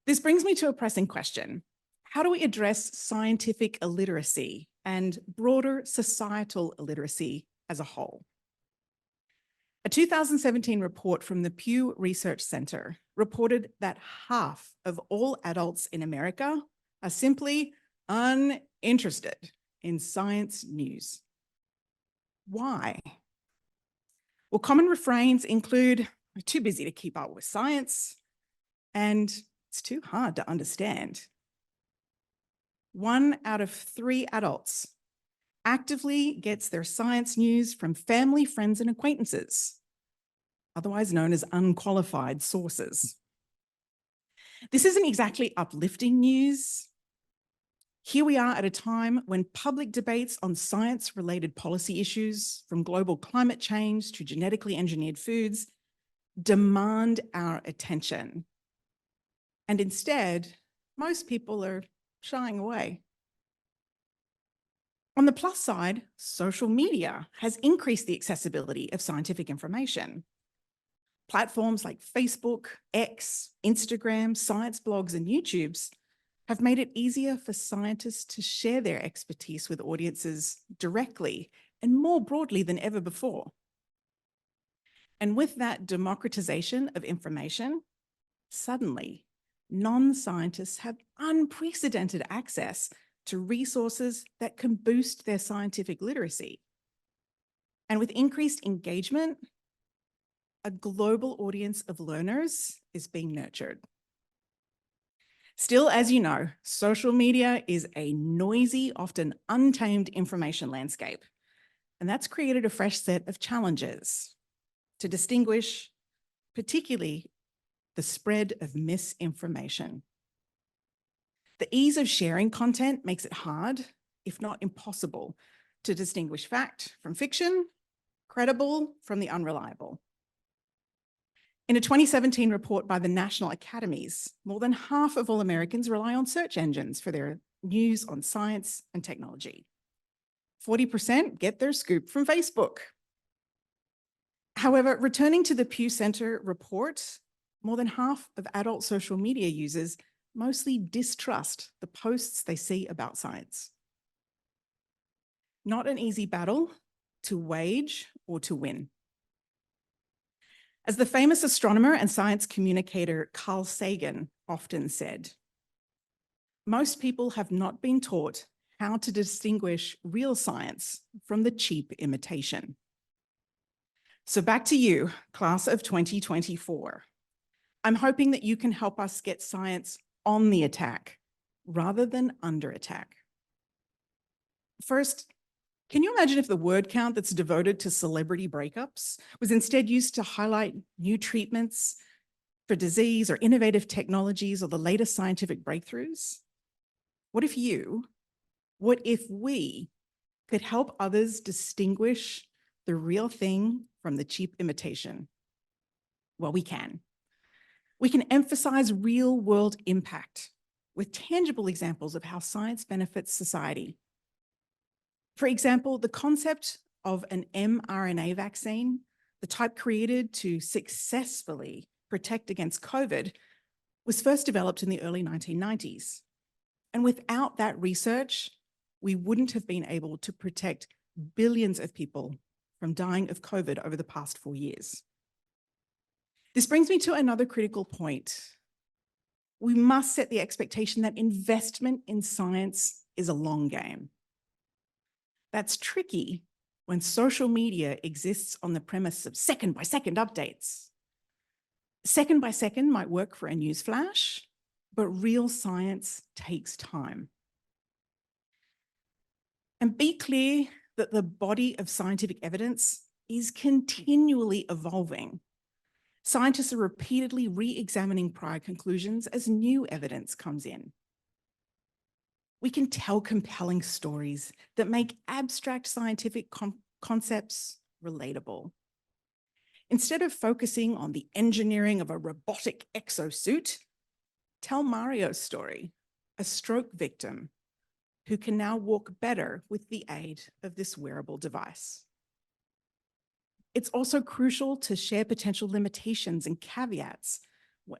This brings me to a pressing question. How do we address scientific illiteracy and broader societal illiteracy as a whole? A 2017 report from the Pew Research Center reported that half of all adults in America are simply uninterested in science news. Why? Well, common refrains include, we're too busy to keep up with science, and it's too hard to understand. 1 out of 3 adults actively gets their science news from family, friends, and acquaintances, otherwise known as unqualified sources. This isn't exactly uplifting news. Here we are at a time when public debates on science-related policy issues, from global climate change to genetically engineered foods, demand our attention. And instead, most people are shying away. On the plus side, social media has increased the accessibility of scientific information. Platforms like Facebook, X, Instagram, science blogs, and YouTubes have made it easier for scientists to share their expertise with audiences directly and more broadly than ever before. And with that democratization of information, suddenly, non-scientists have unprecedented access to resources that can boost their scientific literacy. And with increased engagement, a global audience of learners is being nurtured. Still, as you know, social media is a noisy, often untamed information landscape. And that's created a fresh set of challenges to distinguish, particularly the spread of misinformation. The ease of sharing content makes it hard, if not impossible, to distinguish fact from fiction, credible from the unreliable. In a 2017 report by the National Academies, more than half of all Americans rely on search engines for their news on science and technology. 40% get their scoop from Facebook. However, returning to the Pew Center report, more than half of adult social media users mostly distrust the posts they see about science. Not an easy battle to wage or to win. As the famous astronomer and science communicator Carl Sagan often said, most people have not been taught how to distinguish real science from the cheap imitation. So back to you, class of 2024. I'm hoping that you can help us get science on the attack rather than under attack. First, can you imagine if the word count that's devoted to celebrity breakups was instead used to highlight new treatments for disease or innovative technologies or the latest scientific breakthroughs? What if we could help others distinguish the real thing from the cheap imitation? Well, we can. We can emphasize real-world impact with tangible examples of how science benefits society. For example, the concept of an mRNA vaccine, the type created to successfully protect against COVID, was first developed in the early 1990s. And without that research, we wouldn't have been able to protect billions of people from dying of COVID over the past 4 years. This brings me to another critical point. We must set the expectation that investment in science is a long game. That's tricky when social media exists on the premise of second-by-second updates. Second by second might work for a news flash, but real science takes time. And be clear that the body of scientific evidence is continually evolving. Scientists are repeatedly re-examining prior conclusions as new evidence comes in. We can tell compelling stories that make abstract scientific concepts relatable. Instead of focusing on the engineering of a robotic exosuit, tell Mario's story, a stroke victim who can now walk better with the aid of this wearable device. It's also crucial to share potential limitations and caveats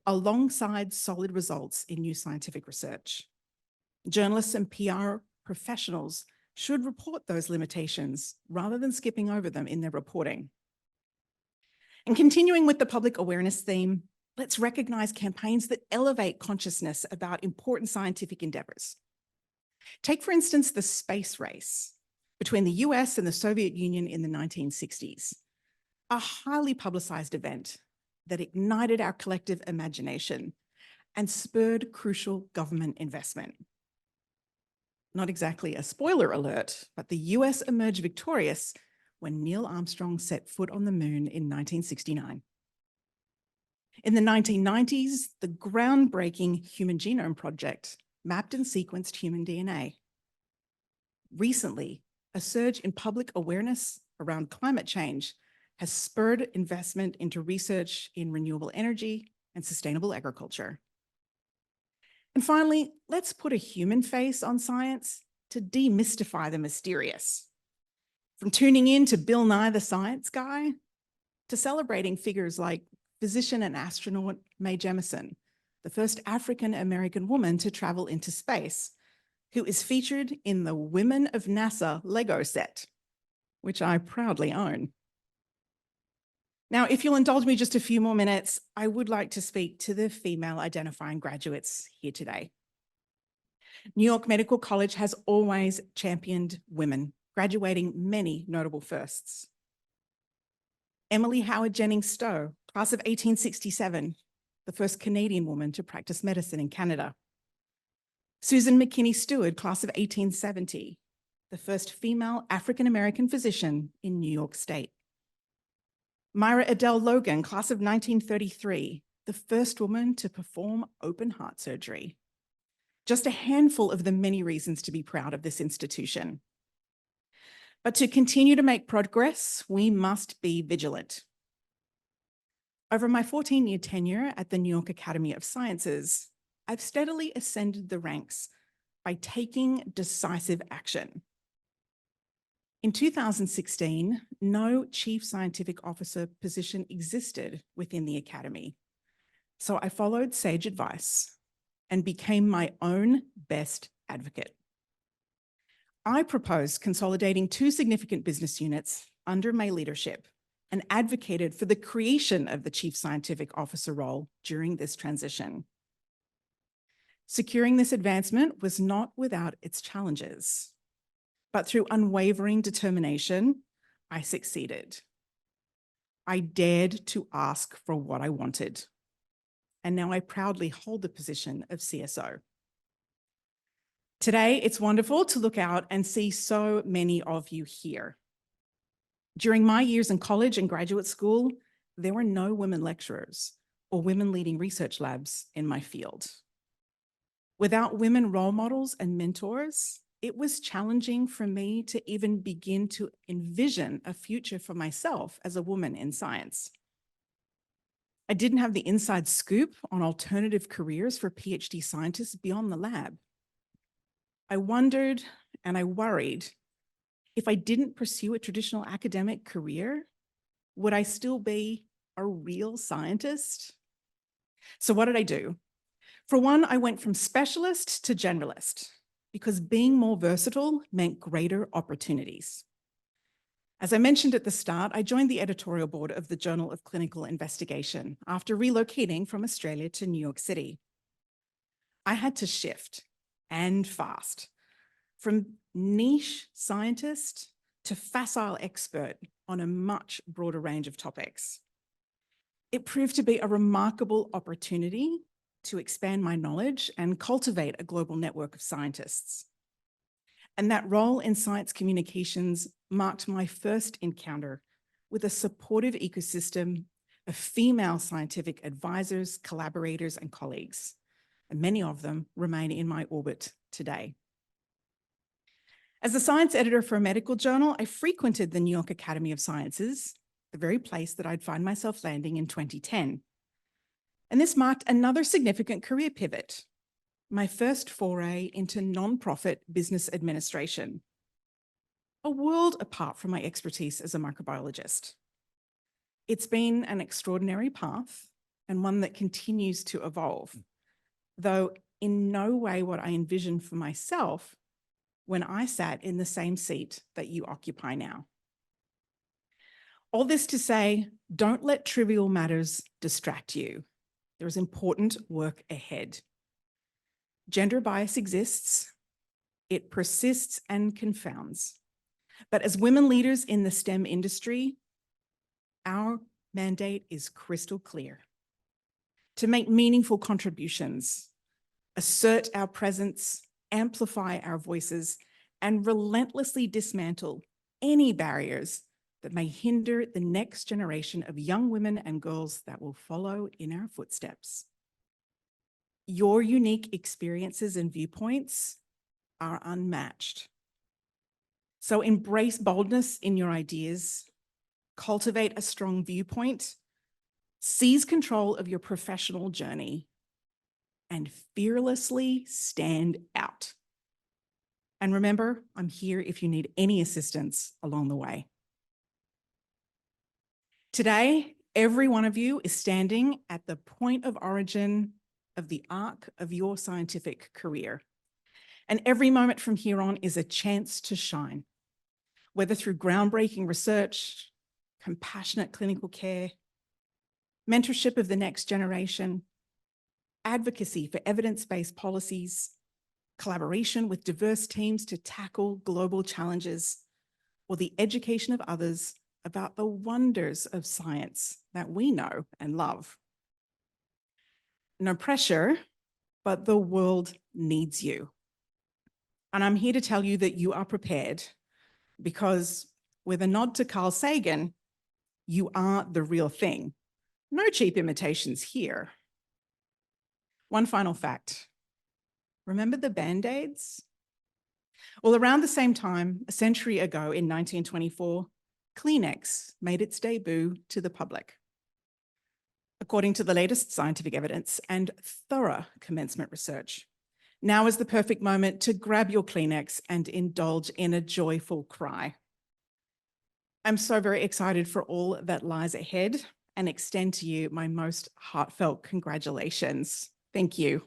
alongside solid results in new scientific research. Journalists and PR professionals should report those limitations rather than skipping over them in their reporting. And continuing with the public awareness theme, let's recognize campaigns that elevate consciousness about important scientific endeavors. Take, for instance, the space race between the US and the Soviet Union in the 1960s, a highly publicized event that ignited our collective imagination and spurred crucial government investment. Not exactly a spoiler alert, but the US emerged victorious when Neil Armstrong set foot on the moon in 1969. In the 1990s, the groundbreaking Human Genome Project mapped and sequenced human DNA. Recently, a surge in public awareness around climate change has spurred investment into research in renewable energy and sustainable agriculture. And finally, let's put a human face on science to demystify the mysterious. From tuning in to Bill Nye the Science Guy, to celebrating figures like physician and astronaut Mae Jemison, the first African-American woman to travel into space, who is featured in the Women of NASA Lego set, which I proudly own. Now, if you'll indulge me just a few more minutes, I would like to speak to the female identifying graduates here today. New York Medical College has always championed women, graduating many notable firsts. Emily Howard Jennings Stowe, class of 1867, the first Canadian woman to practice medicine in Canada. Susan McKinney Stewart, class of 1870, the first female African-American physician in New York State. Myra Adele Logan, class of 1933, the first woman to perform open heart surgery. Just a handful of the many reasons to be proud of this institution. But to continue to make progress, we must be vigilant. Over my 14-year tenure at the New York Academy of Sciences, I've steadily ascended the ranks by taking decisive action. In 2016, no chief scientific officer position existed within the Academy. So I followed sage advice and became my own best advocate. I proposed consolidating 2 significant business units under my leadership and advocated for the creation of the chief scientific officer role during this transition. Securing this advancement was not without its challenges, but through unwavering determination, I succeeded. I dared to ask for what I wanted, and now I proudly hold the position of CSO. Today, it's wonderful to look out and see so many of you here. During my years in college and graduate school, there were no women lecturers or women leading research labs in my field. Without women role models and mentors, it was challenging for me to even begin to envision a future for myself as a woman in science. I didn't have the inside scoop on alternative careers for PhD scientists beyond the lab. I wondered and I worried, if I didn't pursue a traditional academic career, would I still be a real scientist? So what did I do? For one, I went from specialist to generalist because being more versatile meant greater opportunities. As I mentioned at the start, I joined the editorial board of the Journal of Clinical Investigation after relocating from Australia to New York City. I had to shift, and fast, from niche scientist to facile expert on a much broader range of topics. It proved to be a remarkable opportunity to expand my knowledge and cultivate a global network of scientists. And that role in science communications marked my first encounter with a supportive ecosystem of female scientific advisors, collaborators, and colleagues. And many of them remain in my orbit today. As a science editor for a medical journal, I frequented the New York Academy of Sciences, the very place that I'd find myself landing in 2010. And this marked another significant career pivot, my first foray into nonprofit business administration, a world apart from my expertise as a microbiologist. It's been an extraordinary path and one that continues to evolve, though in no way what I envisioned for myself when I sat in the same seat that you occupy now. All this to say, don't let trivial matters distract you. There is important work ahead. Gender bias exists, it persists and confounds. But as women leaders in the STEM industry, our mandate is crystal clear: to make meaningful contributions, assert our presence, amplify our voices, and relentlessly dismantle any barriers that may hinder the next generation of young women and girls that will follow in our footsteps. Your unique experiences and viewpoints are unmatched. So embrace boldness in your ideas, cultivate a strong viewpoint, seize control of your professional journey, and fearlessly stand out. And remember, I'm here if you need any assistance along the way. Today, every one of you is standing at the point of origin of the arc of your scientific career. And every moment from here on is a chance to shine, whether through groundbreaking research, compassionate clinical care, mentorship of the next generation, advocacy for evidence-based policies, collaboration with diverse teams to tackle global challenges, or the education of others about the wonders of science that we know and love. No pressure, but the world needs you. And I'm here to tell you that you are prepared, because with a nod to Carl Sagan, you are the real thing. No cheap imitations here. One final fact. Remember the Band-Aids? Well, around the same time, a century ago in 1924, Kleenex made its debut to the public. According to the latest scientific evidence and thorough commencement research, now is the perfect moment to grab your Kleenex and indulge in a joyful cry. I'm so very excited for all that lies ahead and extend to you my most heartfelt congratulations. Thank you.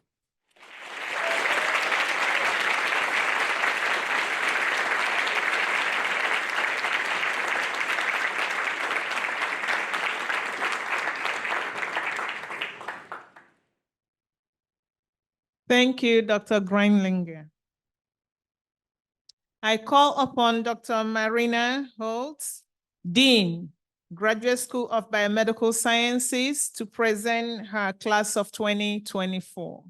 Thank you, Dr. Greinlinger. I call upon Dr. Marina Holtz, Dean, Graduate School of Biomedical Sciences, to present her class of 2024.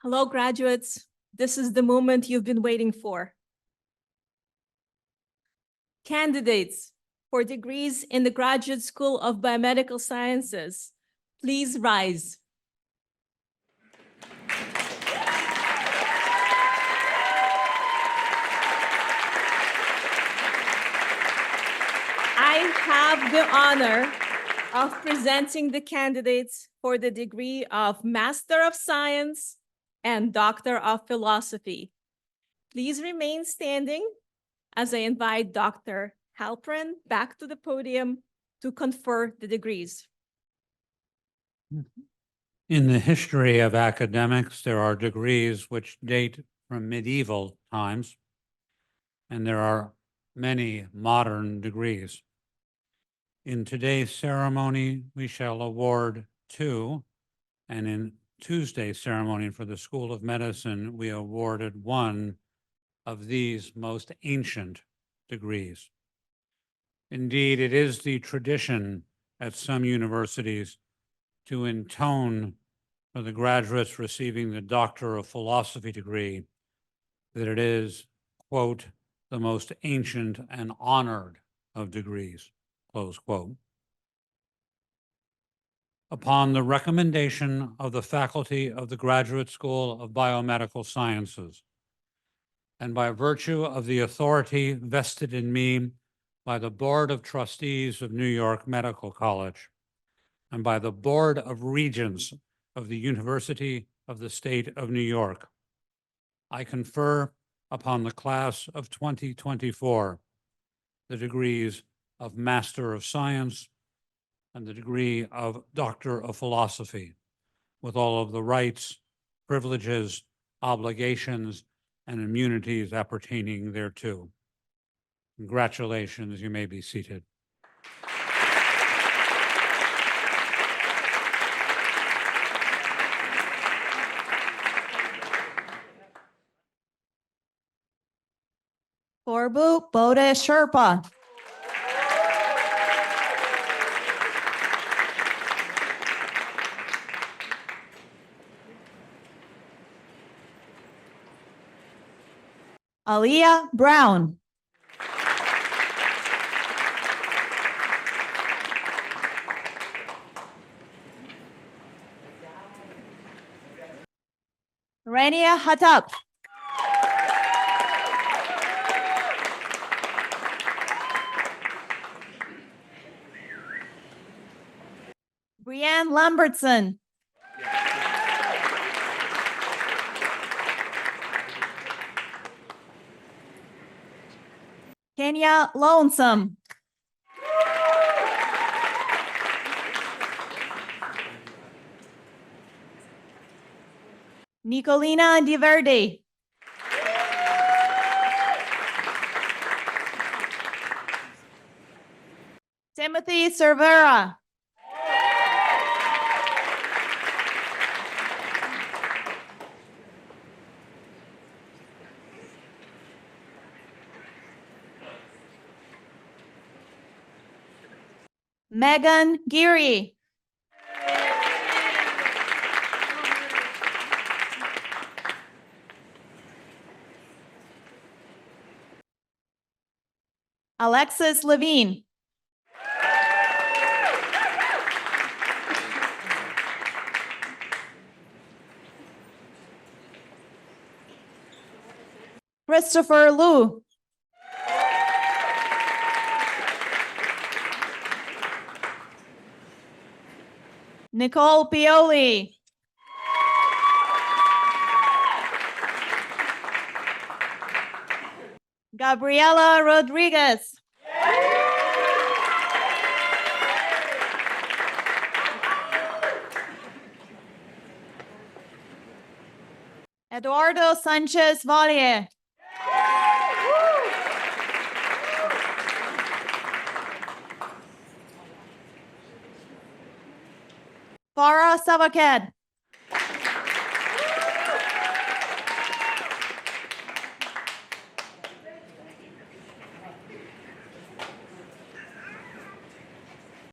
Hello, graduates. This is the moment you've been waiting for. Candidates for degrees in the Graduate School of Biomedical Sciences, please rise. I have the honor of presenting the candidates for the degree of Master of Science and Doctor of Philosophy. Please remain standing as I invite Dr. Halpern back to the podium to confer the degrees. In the history of academics, there are degrees which date from medieval times, and there are many modern degrees. In today's ceremony, we shall award 2, and in Tuesday's ceremony for the School of Medicine, we awarded 1 of these most ancient degrees. Indeed, it is the tradition at some universities to intone for the graduates receiving the Doctor of Philosophy degree that it is, quote, the most ancient and honored of degrees, close quote. Upon the recommendation of the faculty of the Graduate School of Biomedical Sciences, and by virtue of the authority vested in me by the Board of Trustees of New York Medical College, and by the Board of Regents of the University of the State of New York, I confer upon the class of 2024 the degrees of Master of Science and the degree of Doctor of Philosophy, with all of the rights, privileges, obligations, and immunities appertaining thereto. Congratulations, you may be seated. Korbu Bode Sherpa. Aliyah Brown. Rania Hatap. Brianne Lambertson. Kenya Lonesome. Nicolina DiVerde. Timothy Cervera. Megan Geary. Alexis Levine. Christopher Liu. Nicole Pioli. Gabriela Rodriguez. Eduardo Sanchez Valle. Farah Savaked.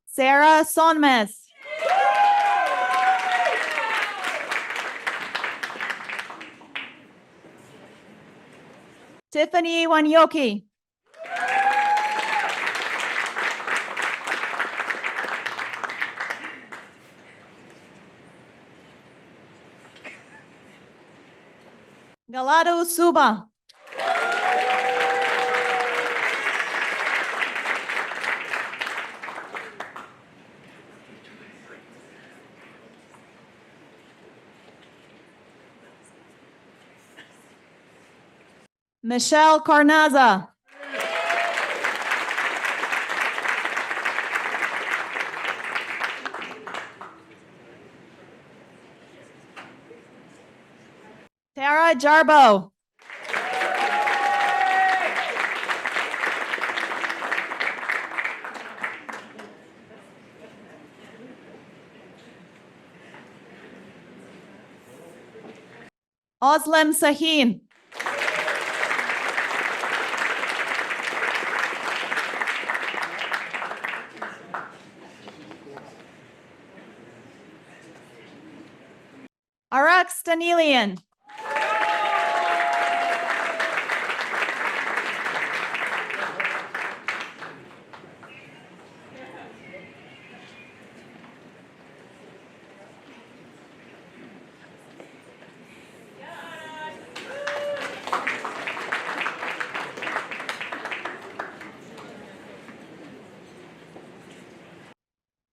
Sarah Sonmes. Tiffany Wanyoki. Galado Suba. Michelle Carnaza. Tara Jarbo. Oslem Sahin. Arax Danilian.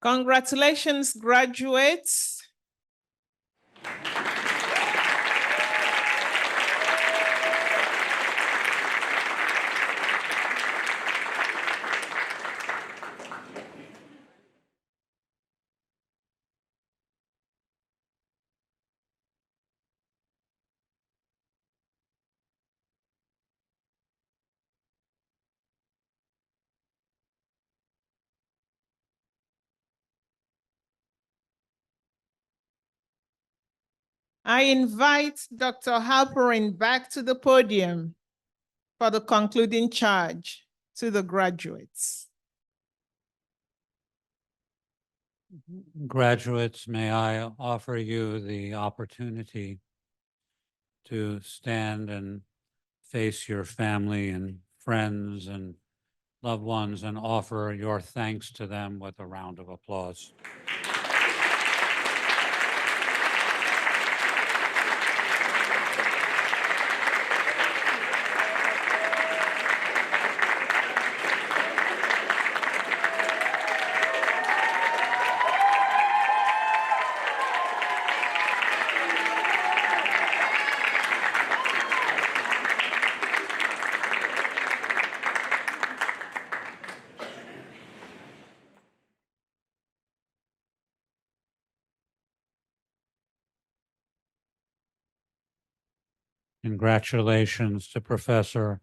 Congratulations, graduates. I invite Dr. Halperin back to the podium for the concluding charge to the graduates. Graduates, may I offer you the opportunity to stand and face your family and friends and loved ones and offer your thanks to them with a round of applause. Congratulations to Professor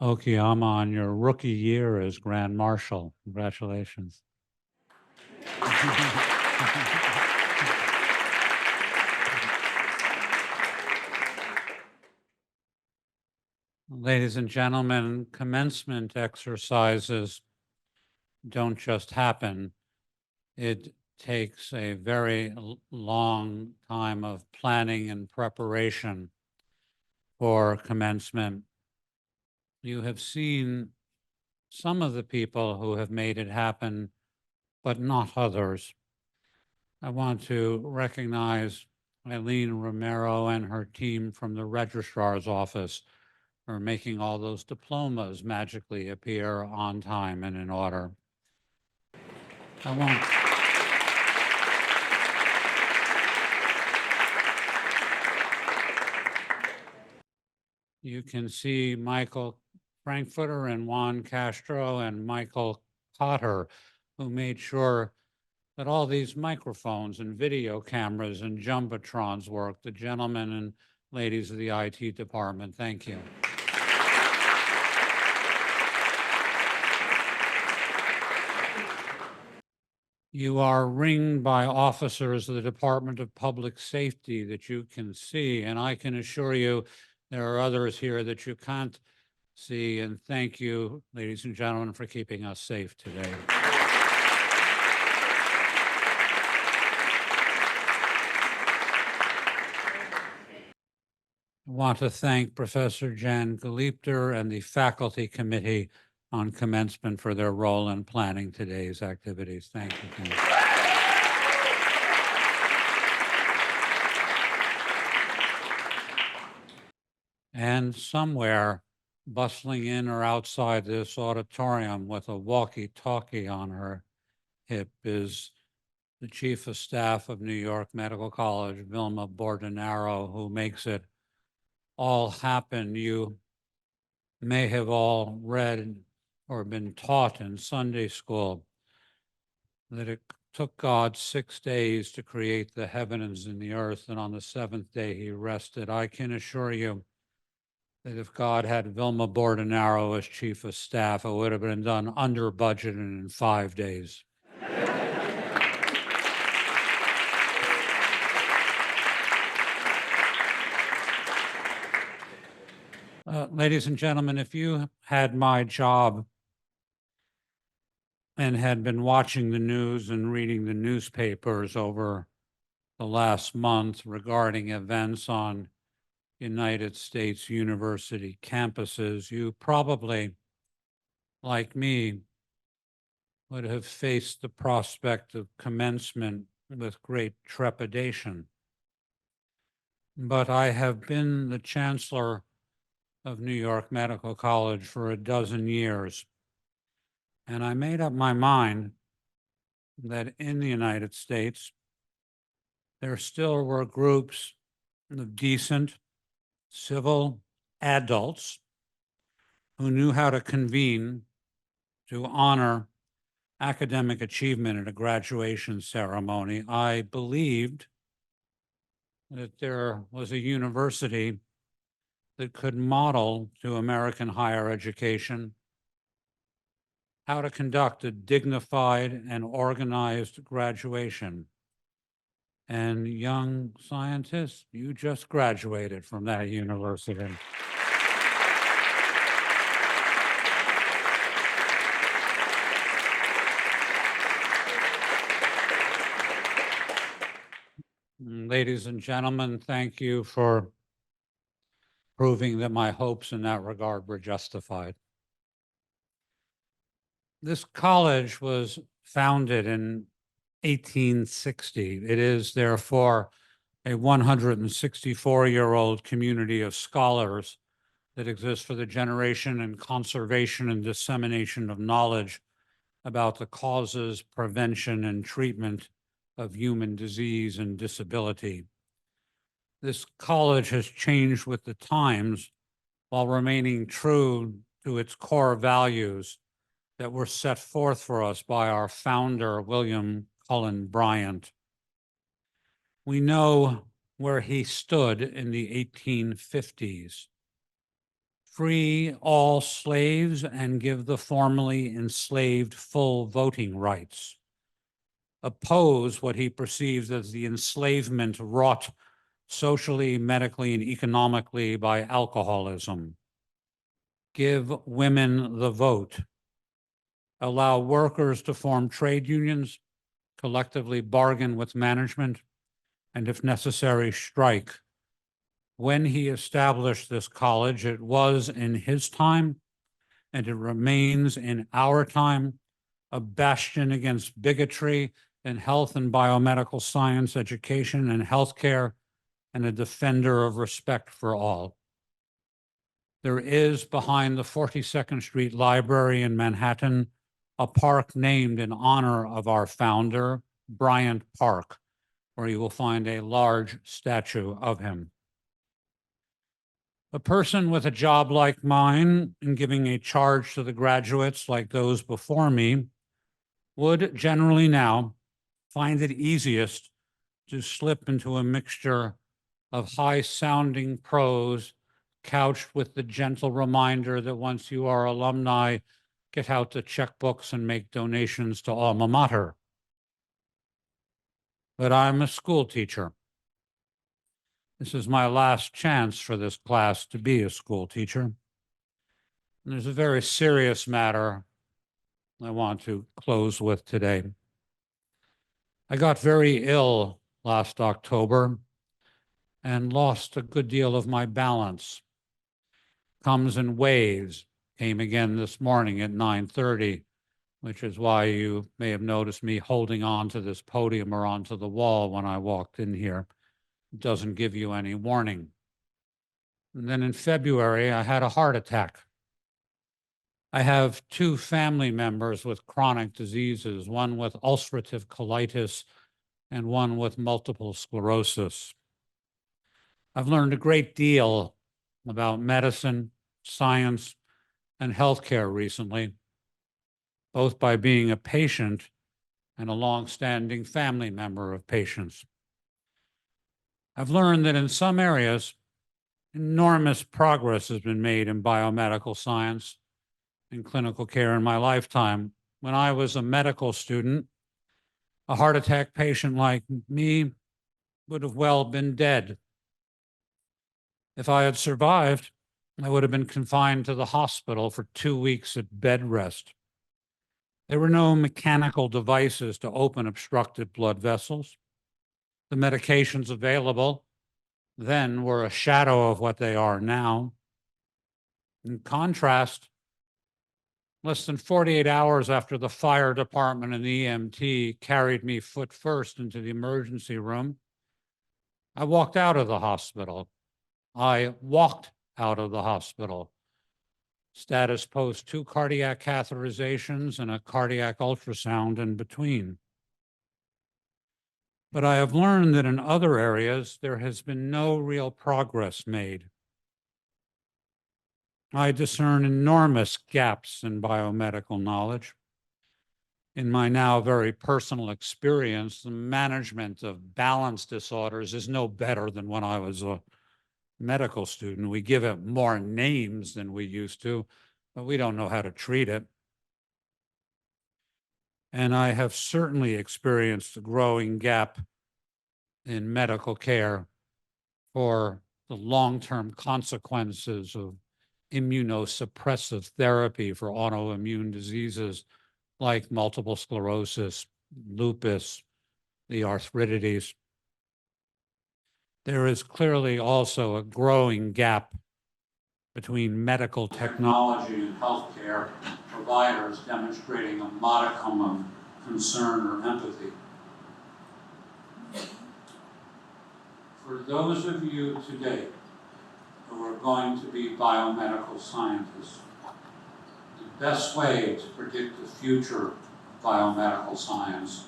Okiyama on your rookie year as Grand Marshal. Congratulations. Ladies and gentlemen, commencement exercises don't just happen. It takes a very long time of planning and preparation for commencement. You have seen some of the people who have made it happen, but not others. I want to recognize Eileen Romero and her team from the registrar's office for making all those diplomas magically appear on time and in order. You can see Michael Frankfurter and Juan Castro and Michael Cotter, who made sure that all these microphones and video cameras and jumbotrons work. The gentlemen and ladies of the IT department, thank you. You are ringed by officers of the Department of Public Safety that you can see, and I can assure you there are others here that you can't see, and thank you, ladies and gentlemen, for keeping us safe today. I want to thank Professor Jan Galiepter and the faculty committee on commencement for their role in planning today's activities. Thank you. And somewhere bustling in or outside this auditorium with a walkie-talkie on her hip is the Chief of Staff of New York Medical College, Vilma Bordenaro, who makes it all happen. You may have all read or been taught in Sunday school that it took God 6 days to create the heavens and the earth, and on the seventh day he rested. I can assure you that if God had Vilma Bordenaro as Chief of Staff, it would have been done under budget and in 5 days. Ladies and gentlemen, if you had my job and had been watching the news and reading the newspapers over the last month regarding events on United States university campuses, you probably, like me, would have faced the prospect of commencement with great trepidation. But I have been the chancellor of New York Medical College for 12 years. And I made up my mind that in the United States, there still were groups of decent, civil adults who knew how to convene to honor academic achievement at a graduation ceremony. I believed that there was a university that could model to American higher education how to conduct a dignified and organized graduation. And young scientists, you just graduated from that university. Ladies and gentlemen, thank you for proving that my hopes in that regard were justified. This college was founded in 1860. It is therefore a 164-year-old community of scholars that exists for the generation and conservation and dissemination of knowledge about the causes, prevention, and treatment of human disease and disability. This college has changed with the times while remaining true to its core values that were set forth for us by our founder, William Cullen Bryant. We know where he stood in the 1850s. Free all slaves and give the formerly enslaved full voting rights. Oppose what he perceived as the enslavement wrought socially, medically, and economically by alcoholism. Give women the vote. Allow workers to form trade unions, collectively bargain with management, and if necessary, strike. When he established this college, it was in his time, and it remains in our time, a bastion against bigotry in health and biomedical science, education, and healthcare, and a defender of respect for all. There is behind the 42nd Street Library in Manhattan a park named in honor of our founder, Bryant Park, where you will find a large statue of him. A person with a job like mine and giving a charge to the graduates like those before me would generally now find it easiest to slip into a mixture of high-sounding prose couched with the gentle reminder that once you are alumni, get out the checkbooks and make donations to alma mater. But I'm a school teacher. This is my last chance for this class to be a school teacher. And there's a very serious matter I want to close with today. I got very ill last October and lost a good deal of my balance. Comes in waves, came again this morning at 9:30, which is why you may have noticed me holding on to this podium or onto the wall when I walked in here. It doesn't give you any warning. And then in February, I had a heart attack. I have two family members with chronic diseases, one with ulcerative colitis and one with multiple sclerosis. I've learned a great deal about medicine, science, and healthcare recently, both by being a patient and a longstanding family member of patients. I've learned that in some areas, enormous progress has been made in biomedical science and clinical care in my lifetime. When I was a medical student, a heart attack patient like me would have well been dead. If I had survived, I would have been confined to the hospital for 2 weeks at bed rest. There were no mechanical devices to open obstructed blood vessels. The medications available then were a shadow of what they are now. In contrast, less than 48 hours after the fire department and the EMT carried me foot first into the emergency room, I walked out of the hospital. I walked out of the hospital. Status post 2 cardiac catheterizations and a cardiac ultrasound in between. But I have learned that in other areas, there has been no real progress made. I discern enormous gaps in biomedical knowledge. In my now very personal experience, the management of balance disorders is no better than when I was a medical student. We give it more names than we used to, but we don't know how to treat it. And I have certainly experienced a growing gap in medical care for the long-term consequences of immunosuppressive therapy for autoimmune diseases like multiple sclerosis, lupus, the arthritides. There is clearly also a growing gap between medical technology and healthcare providers demonstrating a modicum of concern or empathy. For those of you today who are going to be biomedical scientists, the best way to predict the future of biomedical science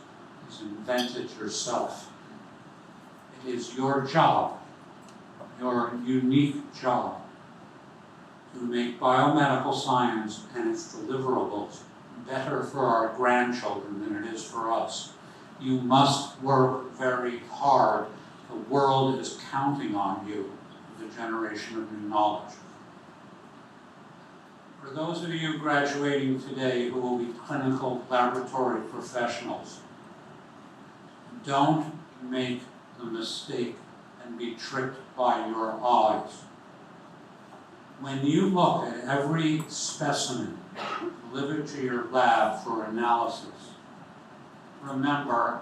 is invent it yourself. It is your job, your unique job, to make biomedical science and its deliverables better for our grandchildren than it is for us. You must work very hard. The world is counting on you for the generation of new knowledge. For those of you graduating today who will be clinical laboratory professionals, don't make the mistake and be tricked by your eyes. When you look at every specimen delivered to your lab for analysis, remember,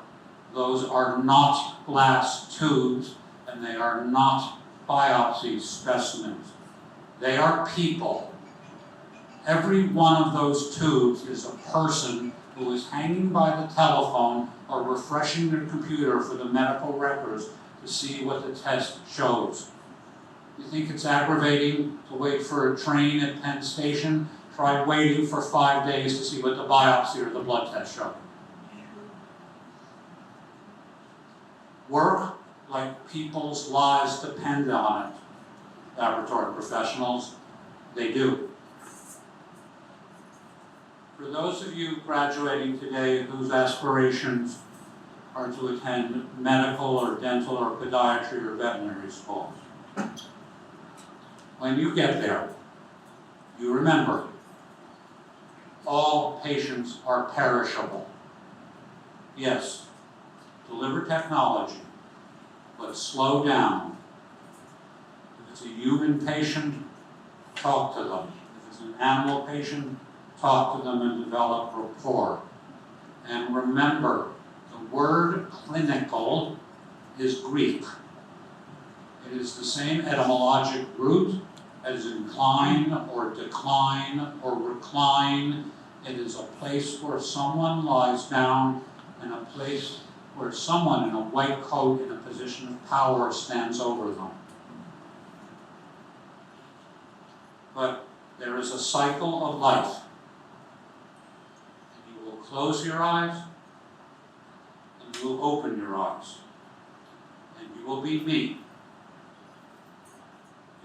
those are not glass tubes and they are not biopsy specimens. They are people. Every one of those tubes is a person who is hanging by the telephone or refreshing their computer for the medical records to see what the test shows. You think it's aggravating to wait for a train at Penn Station? Try waiting for 5 days to see what the biopsy or the blood test show. Work like people's lives depend on it. Laboratory professionals, they do. For those of you graduating today whose aspirations are to attend medical or dental or podiatry or veterinary schools, when you get there, you remember, all patients are perishable. Yes, deliver technology, but slow down. If it's a human patient, talk to them. If it's an animal patient, talk to them and develop rapport. And remember, the word clinical is Greek. It is the same etymologic root as incline or decline or recline. It is a place where someone lies down and a place where someone in a white coat in a position of power stands over them. But there is a cycle of life. And you will close your eyes and you will open your eyes. And you will be me.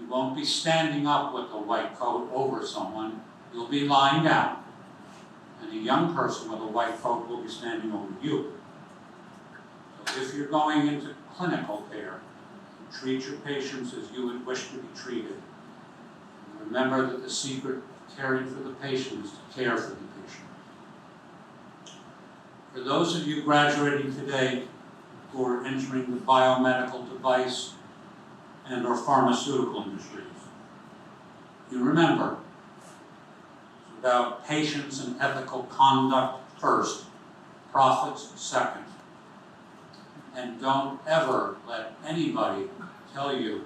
You won't be standing up with a white coat over someone. You'll be lying down. And a young person with a white coat will be standing over you. So if you're going into clinical care, you treat your patients as you would wish to be treated. And remember that the secret of caring for the patient is to care for the patient. For those of you graduating today who are entering the biomedical device and or pharmaceutical industries, you remember, it's about patience and ethical conduct first, profits second. And don't ever let anybody tell you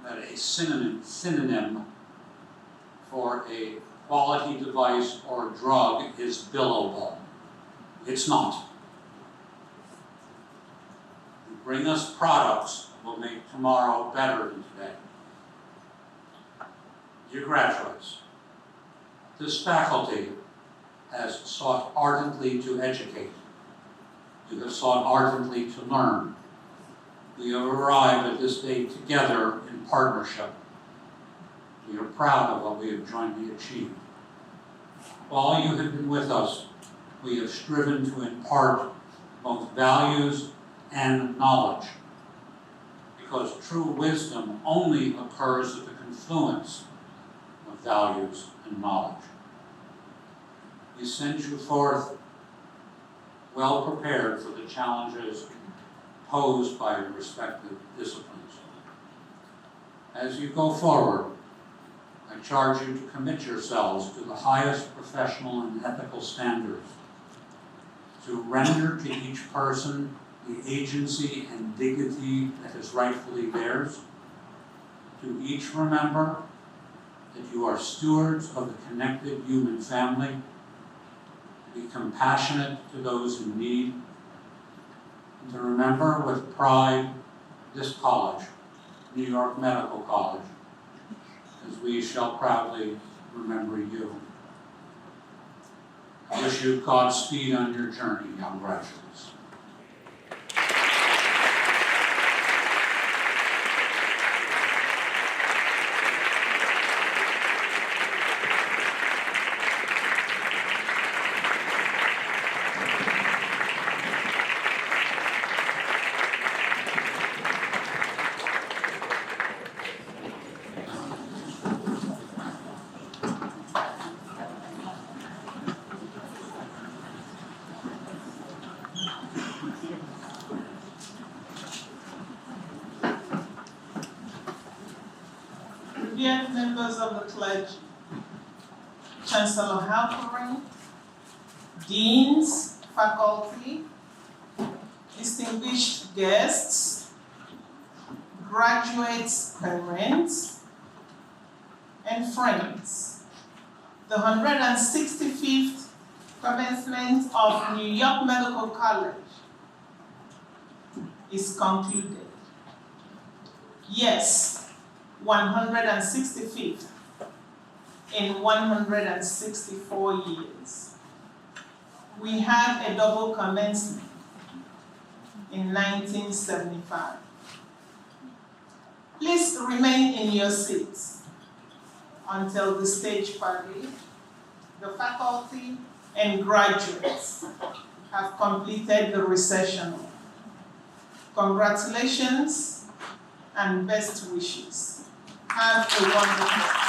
that a synonym for a quality device or drug is billable. It's not. Bring us products that will make tomorrow better than today. Dear graduates, this faculty has sought ardently to educate. You have sought ardently to learn. We have arrived at this day together in partnership. We are proud of what we have jointly achieved. While you have been with us, we have striven to impart both values and knowledge, because true wisdom only occurs at the confluence of values and knowledge. We send you forth well prepared for the challenges posed by your respective disciplines. As you go forward, I charge you to commit yourselves to the highest professional and ethical standards, to render to each person the agency and dignity that is rightfully theirs, to each remember that you are stewards of the connected human family, to be compassionate to those in need, and to remember with pride this college, New York Medical College, as we shall proudly remember you. I wish you Godspeed on your journey, young graduates. Dear members of the clergy, Chancellor Halperin, deans, faculty, distinguished guests, graduates, parents, and friends, the 165th commencement of New York Medical College is concluded. Yes, 165th in 164 years. We had a double commencement in 1975. Please remain in your seats until the stage party, the faculty and graduates have completed the recessional. Congratulations and best wishes. Have a wonderful